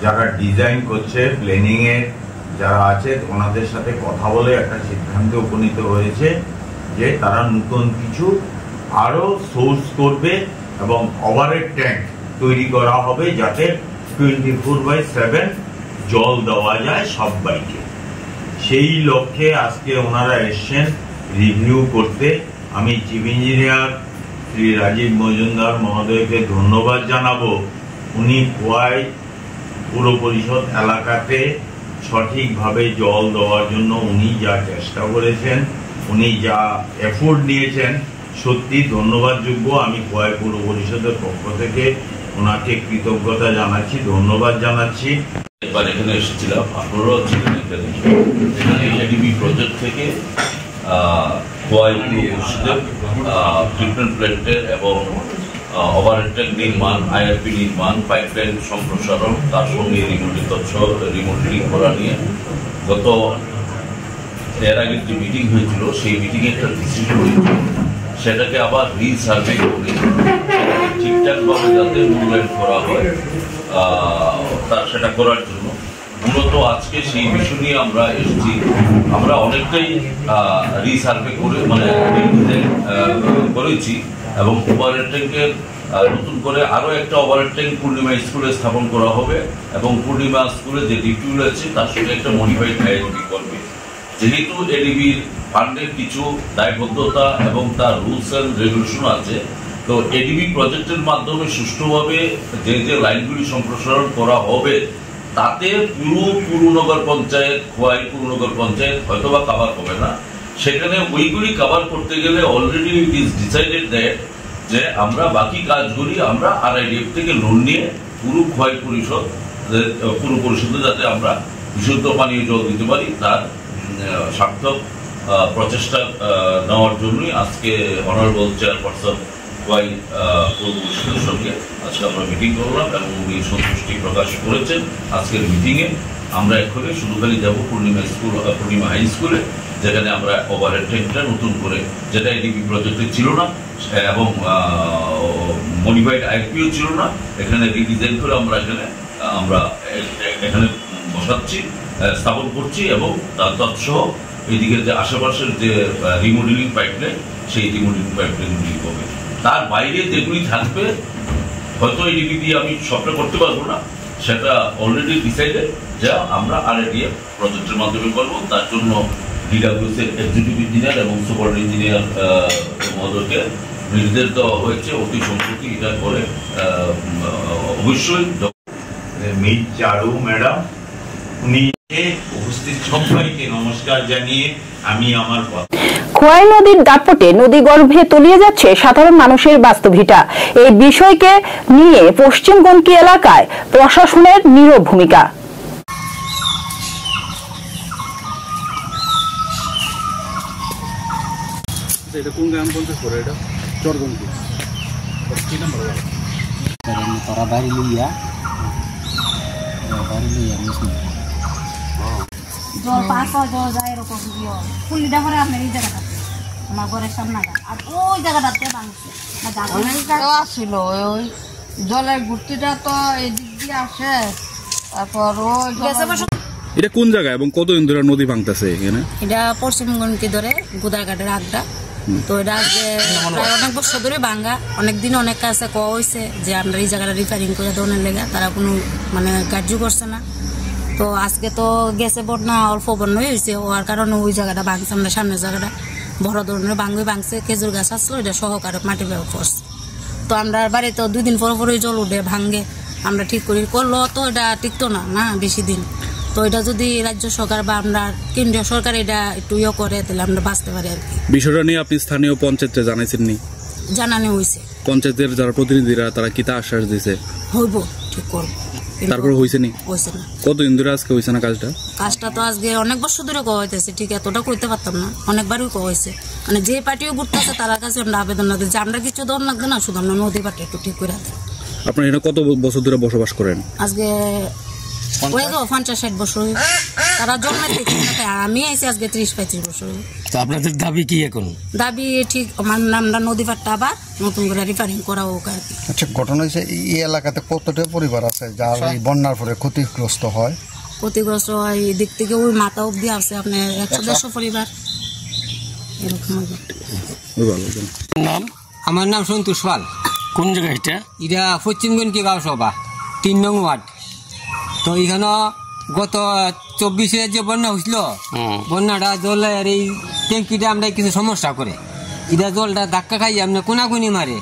Speaker 19: যারা ডিজাইন করছে, প্ল্যানিং এ যারা আছে, ওনাদের সাথে কথা বলে একটা সিদ্ধান্তে উপনীত হয়েছে যে তারা নতুন কিছু আরো সোর্স করবে এবং ওভারহেড ট্যাঙ্ক তৈরি করা হবে, যাতে 24/7 জল দেওয়া যায় সব বাড়িতে। সেই লক্ষ্যে আজকে ওনারা এসছেন রিভিউ করতে। আমি চিফ ইঞ্জিনিয়ার শ্রী রাজীব মজুমদার মহোদয়কে ধন্যবাদ জানাবো। উনি খোয়াই পুর পরিষদ এলাকাতে সঠিকভাবে জল দেওয়ার জন্য উনি যা চেষ্টা করেছেন, উনি যা এফোর্ট নিয়েছেন, সত্যি ধন্যবাদযোগ্য। আমি খোয়াই পুর পরিষদের পক্ষ থেকে ওনাকে কৃতজ্ঞতা জানাচ্ছি, ধন্যবাদ জানাচ্ছি।
Speaker 20: এবার এখানে এসেছিলাম, আপনারাও ছিলেন এখানে। এখানে এডিবি প্রজেক্ট থেকে খোয়াই পুর পরিষদের ট্রিটমেন্ট প্ল্যান্টের এবং ওভারহেড ট্যাঙ্ক নির্মাণ, আইআরপি নির্মাণ, পাইপলাইন সম্প্রসারণ, তার সঙ্গে রিমোডেলিং করা নিয়ে গত এর আগে যে মিটিং হয়েছিল, সেই মিটিংয়ে একটা ডিসিশন হয়েছিল, সেটাকে আবার রিসার্ভে করে ঠিকঠাকভাবে যাতে মূল্যায়ন করা হয়, সেটা করার জন্য মূলত আজকে সেই বিষয় নিয়ে আমরা এসেছি। আমরা অনেকটাই রিসার্ভে করে মানে করেছি এবং ওভারহেড ট্যাঙ্কের নতুন করে আরো একটা ওভারহেড ট্যাঙ্ক পূর্ণিমা স্কুলে স্থাপন করা হবে এবং পূর্ণিমা স্কুলে যে ডিপিউল আছে তার সঙ্গে একটা মডিফাইড আইএলপি করবে। যেহেতু এডিবির ফান্ডের কিছু দায়বদ্ধতা এবং তার রুলস অ্যান্ড রেগুলেশন আছে, তো এডিবি প্রজেক্টের মাধ্যমে সুষ্ঠুভাবে যে লাইনগুলি সম্প্রসারণ করা হবে, তাতে পুরনগর পঞ্চায়েত, খোয়াই পুরনগর পঞ্চায়েত হয়তোবা কাভার হবে না। সেখানে ওইগুলি কাভার করতে গেলে already it is decided that যে আমরা বাকি কাজগুলি আমরা আরআইডিএফ থেকে লোন নিয়ে পুরো খোয়াই পুর পরিষদে যাতে আমরা বিশুদ্ধ পানীয় জল দিতে পারি, তার সার্থক প্রচেষ্টা নেওয়ার জন্যই আজকে অনারেবল চেয়ারপারসন খোয়াই পুর পরিষদের সঙ্গে আজকে আমরা মিটিং করলাম এবং উনি সন্তুষ্টি প্রকাশ করেছেন। আজকের মিটিংয়ে আমরা এক্ষুনি শুধু খালি যাবো পূর্ণিমা হাই স্কুলে, যেখানে আমরা ওভারহেড ট্যাঙ্কটা নতুন করে, যেটা এডিবি প্রজেক্টে ছিল না এবং মডিফাইড আইপিও ছিল না, এখানে রিডিজাইন করে আমরা এখানে বসাচ্ছি, স্থাপন করছি এবং তার তৎসহ এইদিকে যে আশেপাশের যে রিমোডেলিং পাইপলাইন, সেই রিমোডেলিং পাইপলাইনগুলি হবে। তার বাইরে যেগুলি থাকবে হয়তো এডিবি দিয়ে আমি সবটা করতে পারবো না, সেটা অলরেডি ডিসাইডেড যা আমরা আরআইডিএফ প্রজেক্টের মাধ্যমে করবো। তার জন্য ডিডব্লিউএস এর এক্সিকিউটিভ ইঞ্জিনিয়ার এবং সুপার ইঞ্জিনিয়ার মহোদয়কে নির্দেশ দেওয়া হয়েছে অতি সম্প্রতি এটা করে অবশ্যই।
Speaker 19: মিস চারু ম্যাডাম, উনি উপস্থিত সবাইকে নমস্কার জানিয়ে আমি আমার কথা।
Speaker 1: খোয়াই নদীর দাপটে নদী গর্ভে তলিয়ে যাচ্ছে সাধারণ মানুষের বাস্তবভিটা। এই বিষয়কে নিয়ে পশ্চিম গন্ডকি এলাকায় প্রশাসনের নীরব ভূমিকা।
Speaker 10: এটা কোন গ্রাম পঞ্চায়েত করে? এটা চরগন্ডকি। কি নাম্বার?
Speaker 21: তোরা বাড়ি লইয়া জল পাস জল যায় এরকম ফুলি দেওয়ার আপনার এই জায়গাটা
Speaker 15: আমার ঘরের সামনে আর ওই জায়গাটাতে ভাঙছে
Speaker 2: অনেক জায়গা ছিল ওই জলের ঘুরতিটা তো এই দিক দিয়ে আসে তারপর ওই
Speaker 22: এটা কোন জায়গা এবং কতদিন ধরে নদী ভাঙতেছে এখানে?
Speaker 15: এটা পশ্চিমবঙ্গকে ধরে গোদারঘাটের আড্ডা। তো এটা আজকে প্রায় অনেক বছর ধরে ভাঙ্গা, অনেকদিন অনেক কাছে কওয়া হয়েছে যে আমরা এই জায়গাটা রিপেয়ারিং করে দেওয়ার লেগে, তারা কোনো মানে কার্য করছে না। তো আজকে তো গেছে বন্যা, অল্প বন্যাই হয়েছে, হওয়ার কারণে ওই জায়গাটা ভাঙছে। আমরা সামনের জায়গাটা বড় ধরনের ভাঙছে, খেজুর গাছ আসলো, এটা সহকারে মাটি ব্যবহার করছে। তো আমরা বাড়িতে 2 দিন পর পরই জল উঠে ভাঙ্গে, আমরা ঠিক করি করলো তো এটা টিকতো না বেশি দিন। তো এটা যদি রাজ্য সরকার বা আমরা কেন্দ্রীয় সরকার এটা একটু করে তাহলে আমরা বাঁচতে পারি আর কি।
Speaker 22: বিষয়টা নিয়ে আপনি স্থানীয় পঞ্চায়েতে জানাইছেন নি?
Speaker 15: জানানো হয়েছে।
Speaker 22: পঞ্চায়েতের যারা প্রতিনিধিরা তারা কি তা আশ্বাস দিয়েছে
Speaker 15: হইব ঠিক করবো?
Speaker 22: তারপর হয়েছে নি?
Speaker 15: হয়েছে না।
Speaker 22: কতদিন ধরে আজকে হয়েছে না
Speaker 15: কাজটা তো আজকে অনেক বছর ধরে কওয়া হইতেছে, ঠিক এতটা করতে পারতাম না, অনেকবারই কওয়া হয়েছে। মানে যে পার্টিও ঘুরতে আছে তার কাছে আমরা আবেদন না যে আমরা কিছু দর লাগবে না, শুধু আমরা নদী পাটি একটু ঠিক করে দেয়।
Speaker 22: আপনার এখানে কত বছর ধরে বসবাস করেন?
Speaker 15: আজকে 50-60 বছর। তারা জন্মের থেকে, আমি আইছি আজকে 30-35 বছর।
Speaker 23: তো আপনাদের দাবি কি এখন?
Speaker 15: দাবি ঠিক আমরা নদী পাটটা আবার নতুন করে রিপেয়ারিং করা হোক আর কি।
Speaker 24: আচ্ছা, ঘটনা হয়েছে এই এলাকাতে কতটা পরিবার আছে যার এই বন্যার পরে ক্ষতিগ্রস্ত হয়?
Speaker 15: ক্ষতিগ্রস্ত হয় দিক থেকে ওই মাথা অব্দি আছে আপনার 100-150 পরিবার এরকম।
Speaker 23: নাম? আমার নাম সন্তোষ পাল। কোন জায়গা এটা? এটা পশ্চিমগঞ্জ গাঁও সভা 3 নং ওয়ার্ড। তো এখানে গত 24-এ যে বন্যা হয়েছিল, বন্যাটা জলের এই ট্যাঙ্কিটা আমরা কিছু সমস্যা করে, এটা জলটা ধাক্কা খাই আমরা কোনাকুনি মারে।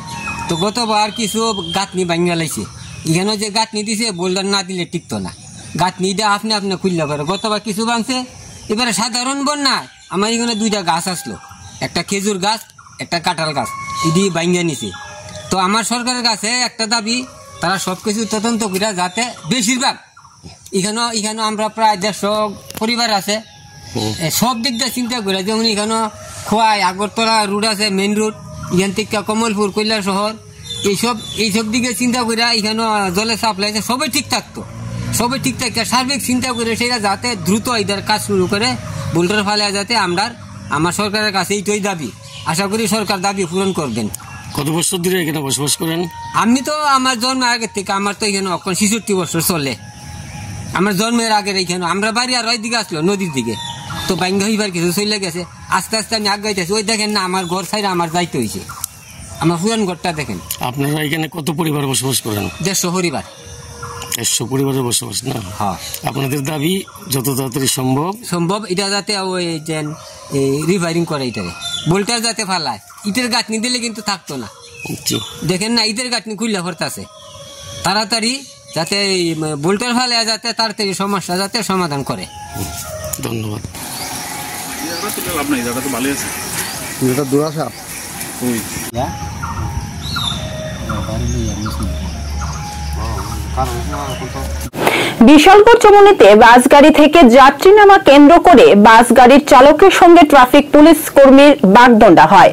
Speaker 23: তো গতবার কিছু গাঁথনি ভাঙিয়া লাইছে, এখানে যে গাঁথনি দিছে বোল্ডার না দিলে টিকতো না, গাঁথনিটা আপনি খুললে পারে। গতবার কিছু ভাঙছে। এবারে সাধারণ বন্যা আমার এখানে 2টা গাছ আসলো, একটা খেজুর গাছ একটা কাঁঠাল গাছ, এটি ভাঙিয়া নিছে। তো আমার সরকারের কাছে একটা দাবি, তারা সব কিছু তদন্ত করে যাতে বেশিরভাগ এখানে আমরা প্রায় 150 পরিবার আছে, সব দিক দিয়ে চিন্তা করে, যেমন এখানে খোয়াই আগরতলা রোড আছে, মেন রোড, এখান থেকে কমলপুর কৈলাস শহর, এইসব দিকে চিন্তা করে এখানে জলের সাপ্লাই আছে, সবাই ঠিক থাকতো, সবাই ঠিক থাকতো। সার্বিক চিন্তা করে সেটা যাতে দ্রুত এদের কাজ শুরু করে বোল্ডার ফেলে যাতে আমার সরকারের কাছে এইটাই দাবি। আশা করি সরকার দাবি পূরণ করবেন। কত বছর ধরে এখানে বসবাস করেন? আমি তো আমার জন্মের আগের থেকে, আমার তো এখানে 66 বছর চলে। আমার জন্মের আগের এইখানে আমরা বাড়ি আর ওই দিকে আসলো নদীর দিকে, তো বাইঙ্গা হইবার কিছু চলে গেছে। আস্তে আস্তে আমি আগাইতেছি, ওই দেখেন না আমার ঘর সাইড আমার যাইতে হয়েছে, আমার পুরান ঘরটা দেখেন। আপনারা এখানে কত পরিবার বসবাস করেন?
Speaker 15: 150 পরিবার।
Speaker 23: 150 পরিবারের বসবাস না? হ্যাঁ। আপনাদের দাবি যত তাড়াতাড়ি সম্ভব
Speaker 15: এটা যাতে ওই যে রিপেয়ারিং করে, এটারে বোল্টার যাতে ফালায়, ইটের গাঁথনি দিলে কিন্তু থাকতো না। দেখেন না ইটের গাঁথনি খুললে ভরতাছে, তাড়াতাড়ি যাতে বোল্টার ফালে যাতে তাড়াতাড়ি সমস্যা যাতে সমাধান করে।
Speaker 23: ধন্যবাদ।
Speaker 1: বিশালগড় চমুনিতে বাস গাড়ি থেকে যাত্রী নামা কেন্দ্র করে বাস গাড়ির চালকের সঙ্গে ট্রাফিক পুলিশ কর্মীর বাগদণ্ডা হয়।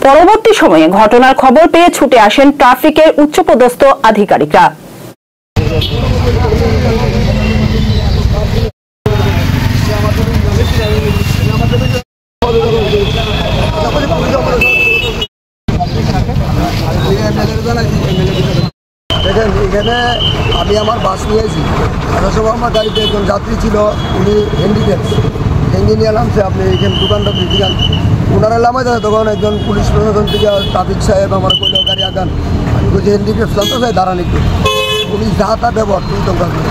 Speaker 1: পরবর্তী সময়ে ঘটনার খবর পেয়ে ছুটে আসেন ট্রাফিকের উচ্চপদস্থ আধিকারিকরা।
Speaker 25: দেখেন এখানে আমি আমার বাস নিয়েছি, আসার সময় আমার গাড়িতে একজন যাত্রী ছিল, উনি হ্যান্ডিক্যাপ, ইঞ্জিনিয়ার নামছে, আপনি এখানে দোকানটা ফিজিক্যাল ওনারা নামে যায়, তখন একজন পুলিশ প্রশাসন থেকে ট্রাফিক সাহেব আমার কইল গাড়ি আগান, আমি বলছি হ্যান্ডিক্যাপ চলতে চাই দাঁড়ান একটু, উনি যা তা ব্যবহার তুই দরকার করে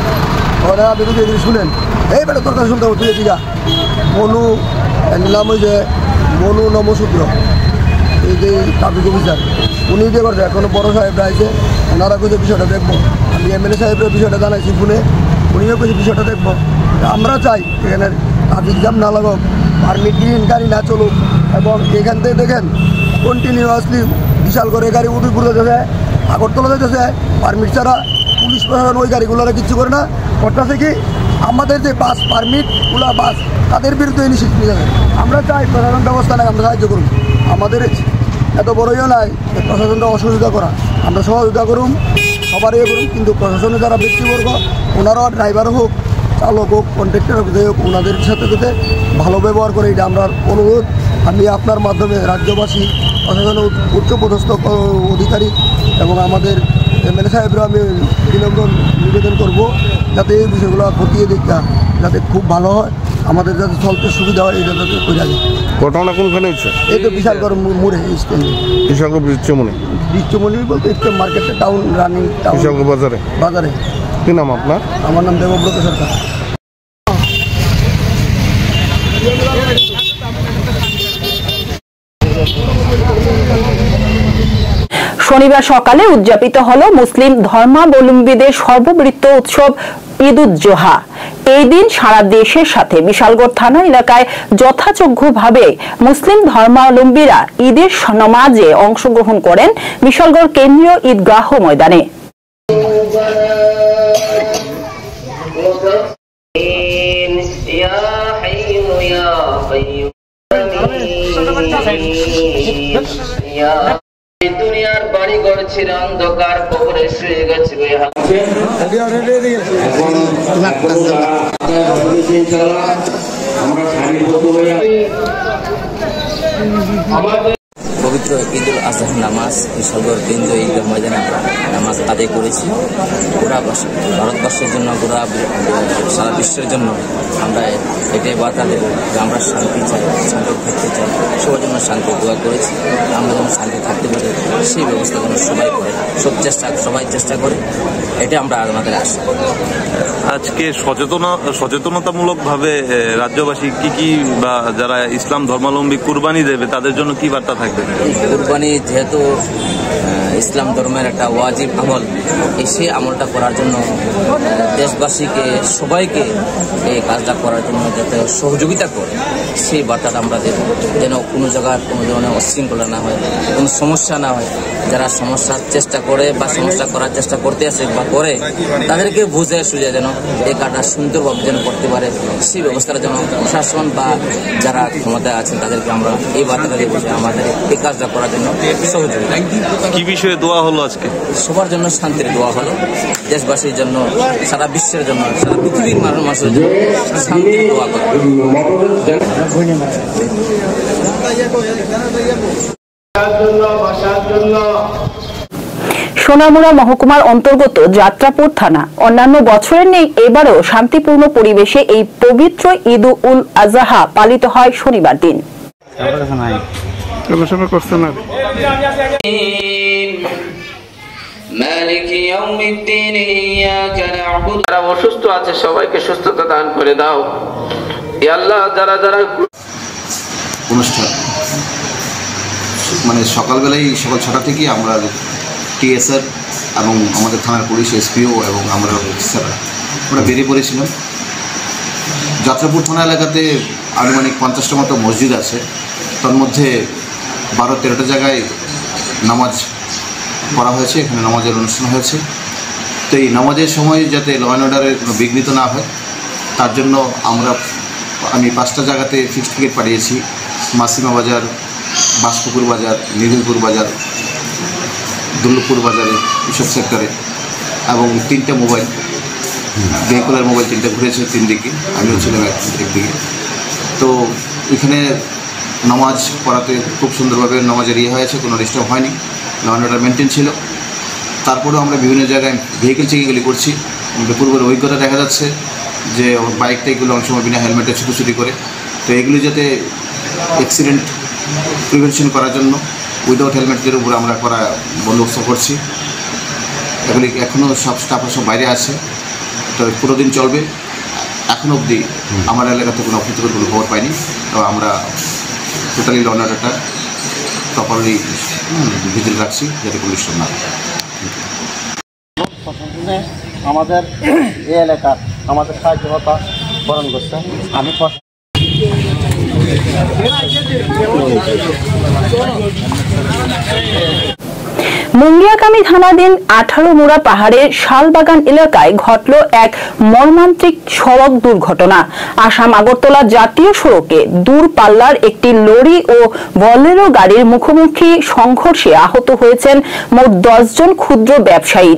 Speaker 25: ওরা আপনি যদি এদিকে শুনেন, এই বেটা দরকার শুনতে হবে তুই এদিকা মনু, নাম ওই যে মনু নমসূত্র, এই যে ট্রাফিক অফিসার, উনি যে করছে এখনো বড় সাহেবরা আছে, ওনারা কিছু বিষয়টা দেখবো, আমি এমএলএ সাহেবের বিষয়টা জানাইছি ফোনে, উনিও কিছু বিষয়টা দেখবো। আমরা চাই এখানে ট্রাফিক জ্যাম না লাগুক, পারমিটবিহীন গাড়ি না চলুক, এবং এখান থেকে দেখেন কন্টিনিউয়াসলি বিশাল করে গাড়ি উদয়পুর যেতেছে, আগরতলা যেতেছে, পারমিট ছাড়া পুলিশ প্রশাসন ওই গাড়িগুলোরা কিচ্ছু করে না, করতেছে কি আমাদের যে বাস পারমিটগুলো বাস তাদের বিরুদ্ধে ইনিশিয়েটিভ নিয়ে যাবে। আমরা চাই প্রশাসন ব্যবস্থা নেই, আমরা সাহায্য করুন, আমাদের এত বড়ইও নাই প্রশাসনটা অসহযোগিতা করা, আমরা সহযোগিতা করুন, সবারই করুন, কিন্তু প্রশাসনের যারা ব্যক্তিবর্গ ওনারাও ড্রাইভার হোক, চালক হোক, কন্ট্রাক্টর হোক, যাই হোক, ওনাদের সাথে যাতে ভালো ব্যবহার করে, এটা আমরা অনুরোধ আমি আপনার মাধ্যমে রাজ্যবাসী প্রশাসন উচ্চপদস্থ অধিকারী এবং আমাদের এমএলএ সাহেবরা আমি বিনম্র নিবেদন করব যাতে এই বিষয়গুলো খতিয়ে দেখা যাতে খুব ভালো হয়, আমাদের যাতে চলতে সুবিধা হয় এটা যাতে করে যায়।
Speaker 9: ঘটনা কোনখানে হচ্ছে?
Speaker 25: এই তো বিশালগড় মোড়ে স্ট্যান্ডে।
Speaker 9: বিশালগড় বৃক্ষমণি
Speaker 25: বলতে একটু মার্কেটে টাউন রানিং টাউন
Speaker 9: বিশালগড় বাজারে। কি নাম আপনার?
Speaker 25: আমার নাম দেবব্রত সরকার।
Speaker 1: শনিবার সকালে উদযাপিত হল মুসলিম ধর্মাবলম্বীদের সর্ববৃহৎ উৎসব ঈদ উজ জোহা। এই দিন সারা দেশের সাথে বিশালগড় থানা এলাকায় যথাযোগ্যভাবে মুসলিম ধর্মাবলম্বীরা ঈদের নামাজে অংশগ্রহণ করেন বিশালগড় কেন্দ্রীয় ঈদগাহ ময়দানে।
Speaker 4: দুনিয়ার বাড়ি গড়ছিল অন্ধকার কবরে শুয়ে গেছে
Speaker 5: পবিত্র ঈদ উল আজহা নামাজ বিশালগড় কেন্দ্রীয় ঈদগাহ ময়দানে আমরা নামাজ আদায় করেছি। গোটা ভারতবর্ষের জন্য, গোটা সারা বিশ্বের জন্য আমরা এটাই বার্তা দেব যে আমরা শান্তি চাই, শান্তি থাকতে চাই, সবার জন্য শান্তি দোয়া করেছি। আমরা যেন শান্তি থাকতে পারি সেই ব্যবস্থা যেন সবাই করে, সবাই চেষ্টা করে, এটা আমরা আমাদের আশা।
Speaker 6: আজকে সচেতনতামূলকভাবে রাজ্যবাসী কি বা যারা ইসলাম ধর্মাবলম্বী কুরবানি দেবে তাদের জন্য কি বার্তা থাকবে?
Speaker 5: কুরবানি যেহেতু ইসলাম ধর্মের একটা ওয়াজিব আমল, সেই আমলটা করার জন্য দেশবাসীকে সবাইকে এই কাজটা করার জন্য যাতে সহযোগিতা করে সেই বার্তাটা আমরা দেব, যেন কোনো জায়গায় কোনো ধরনের অশৃঙ্খলা না হয়, কোনো সমস্যা না হয়। যারা সমস্যার চেষ্টা করে বা সমস্যা করার চেষ্টা করতে আসে বা করে তাদেরকে বুঝে সুঝে যেন এই কাজটা সুন্দরভাবে যেন করতে পারে সেই ব্যবস্থাটা যেন প্রশাসন বা যারা ক্ষমতায় আছেন তাদেরকে আমরা এই বার্তাটা দেবো যে আমাদের এই কাজটা করার জন্য সহযোগিতা।
Speaker 6: কি বিষয়ে দোয়া হলো আজকে?
Speaker 5: সবার জন্য শান্তির দোয়া হলো, দেশবাসীর জন্য, সারা বিশ্বের জন্য, সারা পৃথিবীর মানুষের জন্য শান্তির দোয়া করা।
Speaker 1: সোনামুড়া মহকুমার অন্তর্গত যাত্রাপুর থানা অন্যান্য বছরের নেই এবারও শান্তিপূর্ণ পরিবেশে এই পবিত্র ঈদ উল আজহা পালিত হয় শনিবার দিন।
Speaker 4: যারা অসুস্থ আছে সবাইকে সুস্থতা দান করে দাও আল্লাহ। যারা
Speaker 7: অনুষ্ঠান মানে সকালবেলায় সকাল 6টা থেকে আমরা টিএসআর এবং আমাদের থানার পুলিশ এসপিও এবং আমরা অফিসাররা আমরা বেরিয়ে পড়েছিলাম। যাত্রাপুর থানা এলাকাতে আনুমানিক 50টা মতো মসজিদ আছে, তার মধ্যে 12-13টা জায়গায় নামাজ পড়া হয়েছে, এখানে নামাজের অনুষ্ঠান হয়েছে। তো এই নামাজের সময় যাতে ল অ্যান্ড অর্ডারের কোনো বিঘ্নিত না হয় তার জন্য আমি 5টা জায়গাতে ফিক্সড টিকিট পাঠিয়েছি, মাসিমা বাজার, বাসপুকুর বাজার, নিধিলপুর বাজার, দুর্লভপুর বাজারে, এসব সেক্টরে, এবং 3টে মোবাইল ভেহিকুলার মোবাইল 3টে ঘুরেছে 3 দিকে, আমিও ছিলাম একদিকে। তো এখানে নামাজ পড়াতে খুব সুন্দরভাবে নামাজের হয়েছে, কোনো ডিস্টার্ব হয়নি, ল অ্যান্ড অর্ডার মেনটেন ছিল। তারপরেও আমরা বিভিন্ন জায়গায় ভেহিকেল চেকিংগুলি করছি। আমাদের পূর্বের অভিজ্ঞতা দেখা যাচ্ছে যে বাইকটাইগুলো অনেক সময় বিনা হেলমেটে ছুটোছুটি করে, তো এগুলি যাতে অ্যাক্সিডেন্ট প্রিভেনশন করার জন্য উইদাউট হেলমেটের উপরে আমরা করা বন্দোবস্ত করছি। এগুলি এখনও সব স্টাফরা সব বাইরে আছে, তো পুরো দিন চলবে। এখনও অবধি আমার এলাকাতে কোনো অপ্রীতিকর কোনো খবর পাইনি, তো আমরা টোটালি ল অ্যান্ড অর্ডারটা প্রপারলি ভিজিল রাখছি যাতে কোনো ডিস্টার্ব না হয়।
Speaker 8: আমাদের এই এলাকার আমাদের সাহায্যতা বরণ করছে। আমি
Speaker 1: মুঙ্গিয়াকামী থানাধীন 18 মুড়া পাহাড়ের শালবাগান এলাকায় ঘটল এক মর্মান্তিক সড়ক দুর্ঘটনা। আসাম আগরতলা জাতীয় সড়কে দূরপাল্লার একটি লরি ও বলেরো গাড়ির মুখোমুখি সংঘর্ষে আহত হয়েছেন মোট 10 জন ক্ষুদ্র ব্যবসায়ী।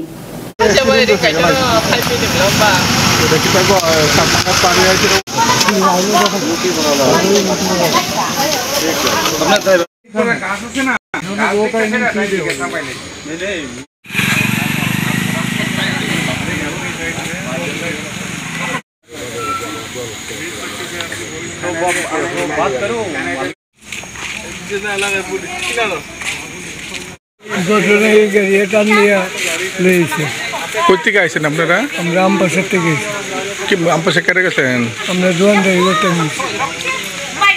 Speaker 18: কোথেকে আইছেন আপনারা?
Speaker 3: আমরা আমপাশার থেকে।
Speaker 18: কি আমপাশা কেটে গেছেন?
Speaker 3: আমরা দোয়ান গাড়ি করতে নিয়েছি।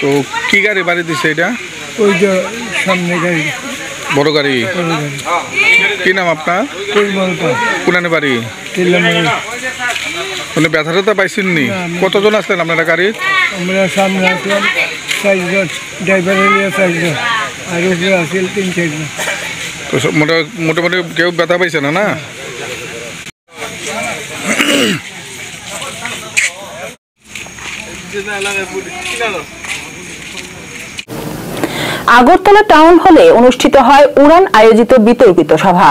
Speaker 18: তো কি গাড়ি বাড়ি দিছে এটা?
Speaker 3: ওই যে সামনে গাড়ি,
Speaker 18: বড় গাড়ি। কি নাম আপনার? কোনানে বাড়ি? মানে ব্যথা ট্যাথা পাইছেননি? কতজন আসলেন আপনারা গাড়ি?
Speaker 3: আমরা সামনে আসলাম 4 জন, ড্রাইভার এলিয়া 4 জন, আর উপরে আসছিল 3-4 জন।
Speaker 18: তো মোটামুটি কেউ ব্যথা পাইছে না?
Speaker 1: আগরতলা টাউন হলে অনুষ্ঠিত হয় উড়ান আয়োজিত বিতর্কিত সভা।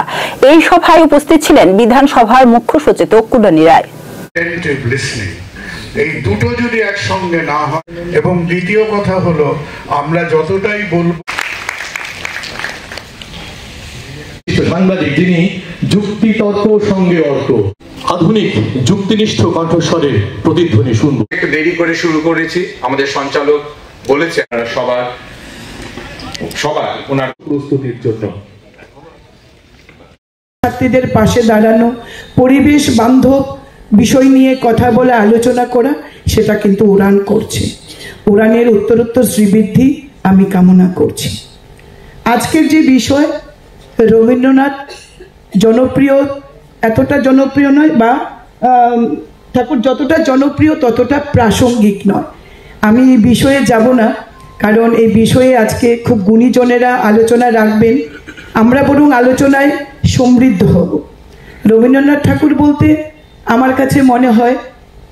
Speaker 1: এই সভায় উপস্থিত ছিলেন বিধানসভার মুখ্য সচেতক কুলানী রায়।
Speaker 11: এই দুটো যদি একসঙ্গে না হয়, এবং দ্বিতীয় কথা হলো আমরা যতটাই বলবো,
Speaker 12: সাংবাদিক যিনি যুক্তি তর্ক সঙ্গে অর্থ, আধুনিক যুক্তিনিষ্ঠ কণ্ঠস্বরের প্রতিধ্বনি শুনবো।
Speaker 11: একটু দেরি করে শুরু করেছি, আমাদের সঞ্চালক বলেছে সবার ওনার প্রস্তুতির জন্য।
Speaker 13: ছাত্রীদের পাশে দাঁড়ানো, পরিবেশ বান্ধব বিষয় নিয়ে কথা বলে আলোচনা করা, সেটা কিন্তু উড়ান করছে। উড়ানের উত্তরোত্তর শ্রীবৃদ্ধি আমি কামনা করছি। আজকের যে বিষয়, রবীন্দ্রনাথ জনপ্রিয়, এতটা জনপ্রিয় নয়, বা ঠাকুর যতটা জনপ্রিয় ততটা প্রাসঙ্গিক নয়। আমি এই বিষয়ে যাব না, কারণ এই বিষয়ে আজকে খুব গুণীজনেরা আলোচনা রাখবেন। আমরা বরং আলোচনায় সমৃদ্ধ হব। রবীন্দ্রনাথ ঠাকুর বলতে আমার কাছে মনে হয়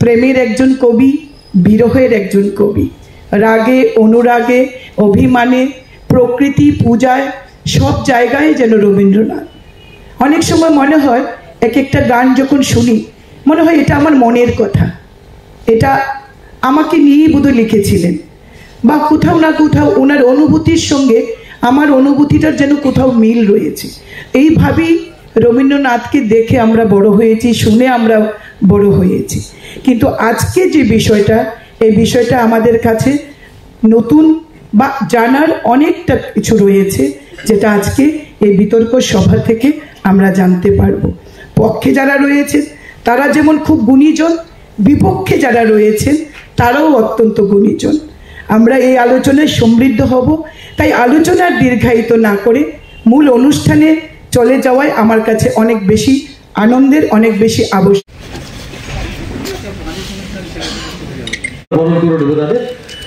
Speaker 13: প্রেমের একজন কবি, বিরহের একজন কবি, রাগে অনুরাগে অভিমানে প্রকৃতি পূজায় সব জায়গায় যেন রবীন্দ্রনাথ। অনেক সময় মনে হয় এক একটা গান যখন শুনি মনে হয় এটা আমার মনের কথা, এটা আমাকে নিয়েই বোধহয় লিখেছিলেন, বা কোথাও না কোথাও ওনার অনুভূতির সঙ্গে আমার অনুভূতিটার যেন কোথাও মিল রয়েছে। এইভাবেই রবীন্দ্রনাথকে দেখে আমরা বড় হয়েছি, শুনে আমরা বড় হয়েছি। কিন্তু আজকে যে বিষয়টা, এই বিষয়টা আমাদের কাছে নতুন, বা জানার অনেকটা কিছু রয়েছে, যেটা আজকে এই বিতর্ক সভা থেকে আমরা জানতে পারবো। পক্ষে যারা রয়েছেন তারা যেমন খুব গুণীজন, বিপক্ষে যারা রয়েছেন তারাও অত্যন্ত গুণীজন। আমরা এই আলোচনায় সমৃদ্ধ হব। তাই আলোচনার দীর্ঘায়িত না করে মূল অনুষ্ঠানে চলে যাওয়ায় আমার কাছে অনেক বেশি আনন্দের, অনেক বেশি আবশ্যক।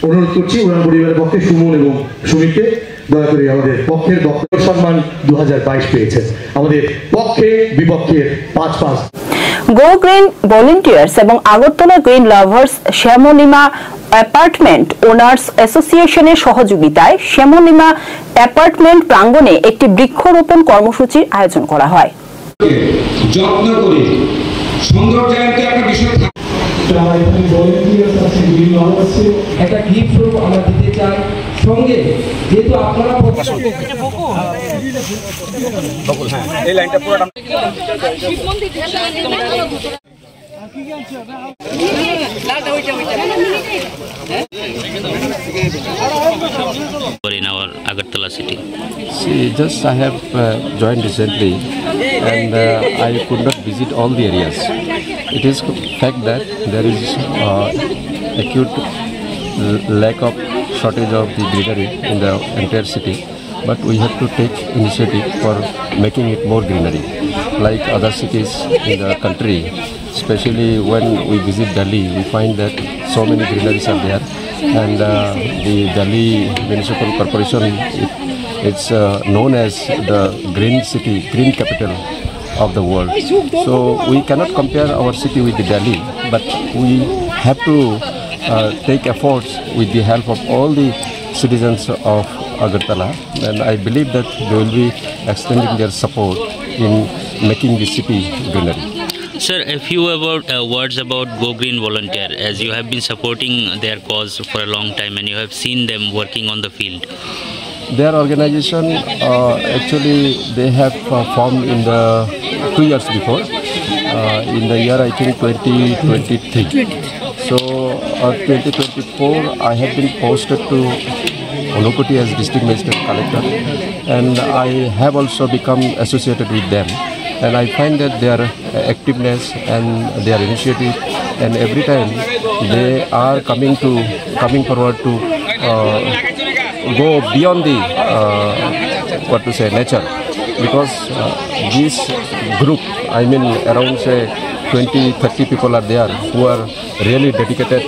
Speaker 12: অনুরোধ করছি উড়ান পরিবারের পক্ষে সুমন এবং সুমিতকে দয়া করে আমাদের পক্ষের বক্তব্য সম্মান 2022 পেয়েছেন। আমাদের পক্ষে বিপক্ষের 5-5
Speaker 1: গো গ্রিন ভলেন্টিয়ার্স এবং আগরতলা গ্রিন লাভার্স শ্যামলিমা অ্যাপার্টমেন্ট ওনার্স অ্যাসোসিয়েশনের সহযোগিতায় শ্যামলিমা অ্যাপার্টমেন্ট প্রাঙ্গণে একটি বৃক্ষরোপণ কর্মসূচির আয়োজন করা হয়।
Speaker 14: যত্ন করে সৌন্দর্যায়নের একটা বিষয় থাকে।
Speaker 12: যারা এখানে ভলেন্টিয়ার্স আছেন, গ্রিন লাভার্সে একটা গিফট স্বরূপ আমরা দিতে চাই। সঙ্গে যেহেতু আপনারা
Speaker 14: এই লাইনটা পুরোটা
Speaker 26: in our Agartala city.
Speaker 27: See, just I have joined recently, and I could not visit all the areas. It is fact that there is acute lack of shortage of the greenery in the entire city, but we have to take initiative for making it more greenery, like other cities in the country. Especially when we visit Delhi, we find that so many greeneries are there, and the Delhi Municipal Corporation, it's known as the green city, green capital of the world. So we cannot compare our city with the Delhi, but we have to take efforts with the help of all the citizens of Agartala, and I believe that they will be extending their support in making the city greenery.
Speaker 10: Sir, a few words about Go Green Volunteer, as you have been supporting their cause for a long time and you have seen them working on the field.
Speaker 27: Their organization, actually, they have formed in the 2 years before, in the year I think 2023. So 2024, I have been posted to Olokoti as District Magistrate Collector, and I have also become associated with them. And I find that their activeness and their initiative, and every time they are coming forward to go beyond the nature, because this group, I mean around say 20-30 people are there who are really dedicated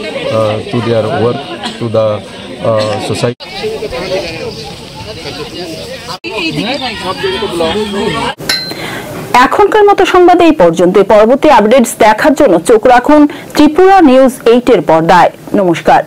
Speaker 27: to their work, to the society.
Speaker 1: এখনকার মতো সংবাদ এই পর্যন্ত। পরবর্তী আপডেটস দেখার জন্য চোখ রাখুন ত্রিপুরা নিউজ 8 এর পর্দায়। নমস্কার।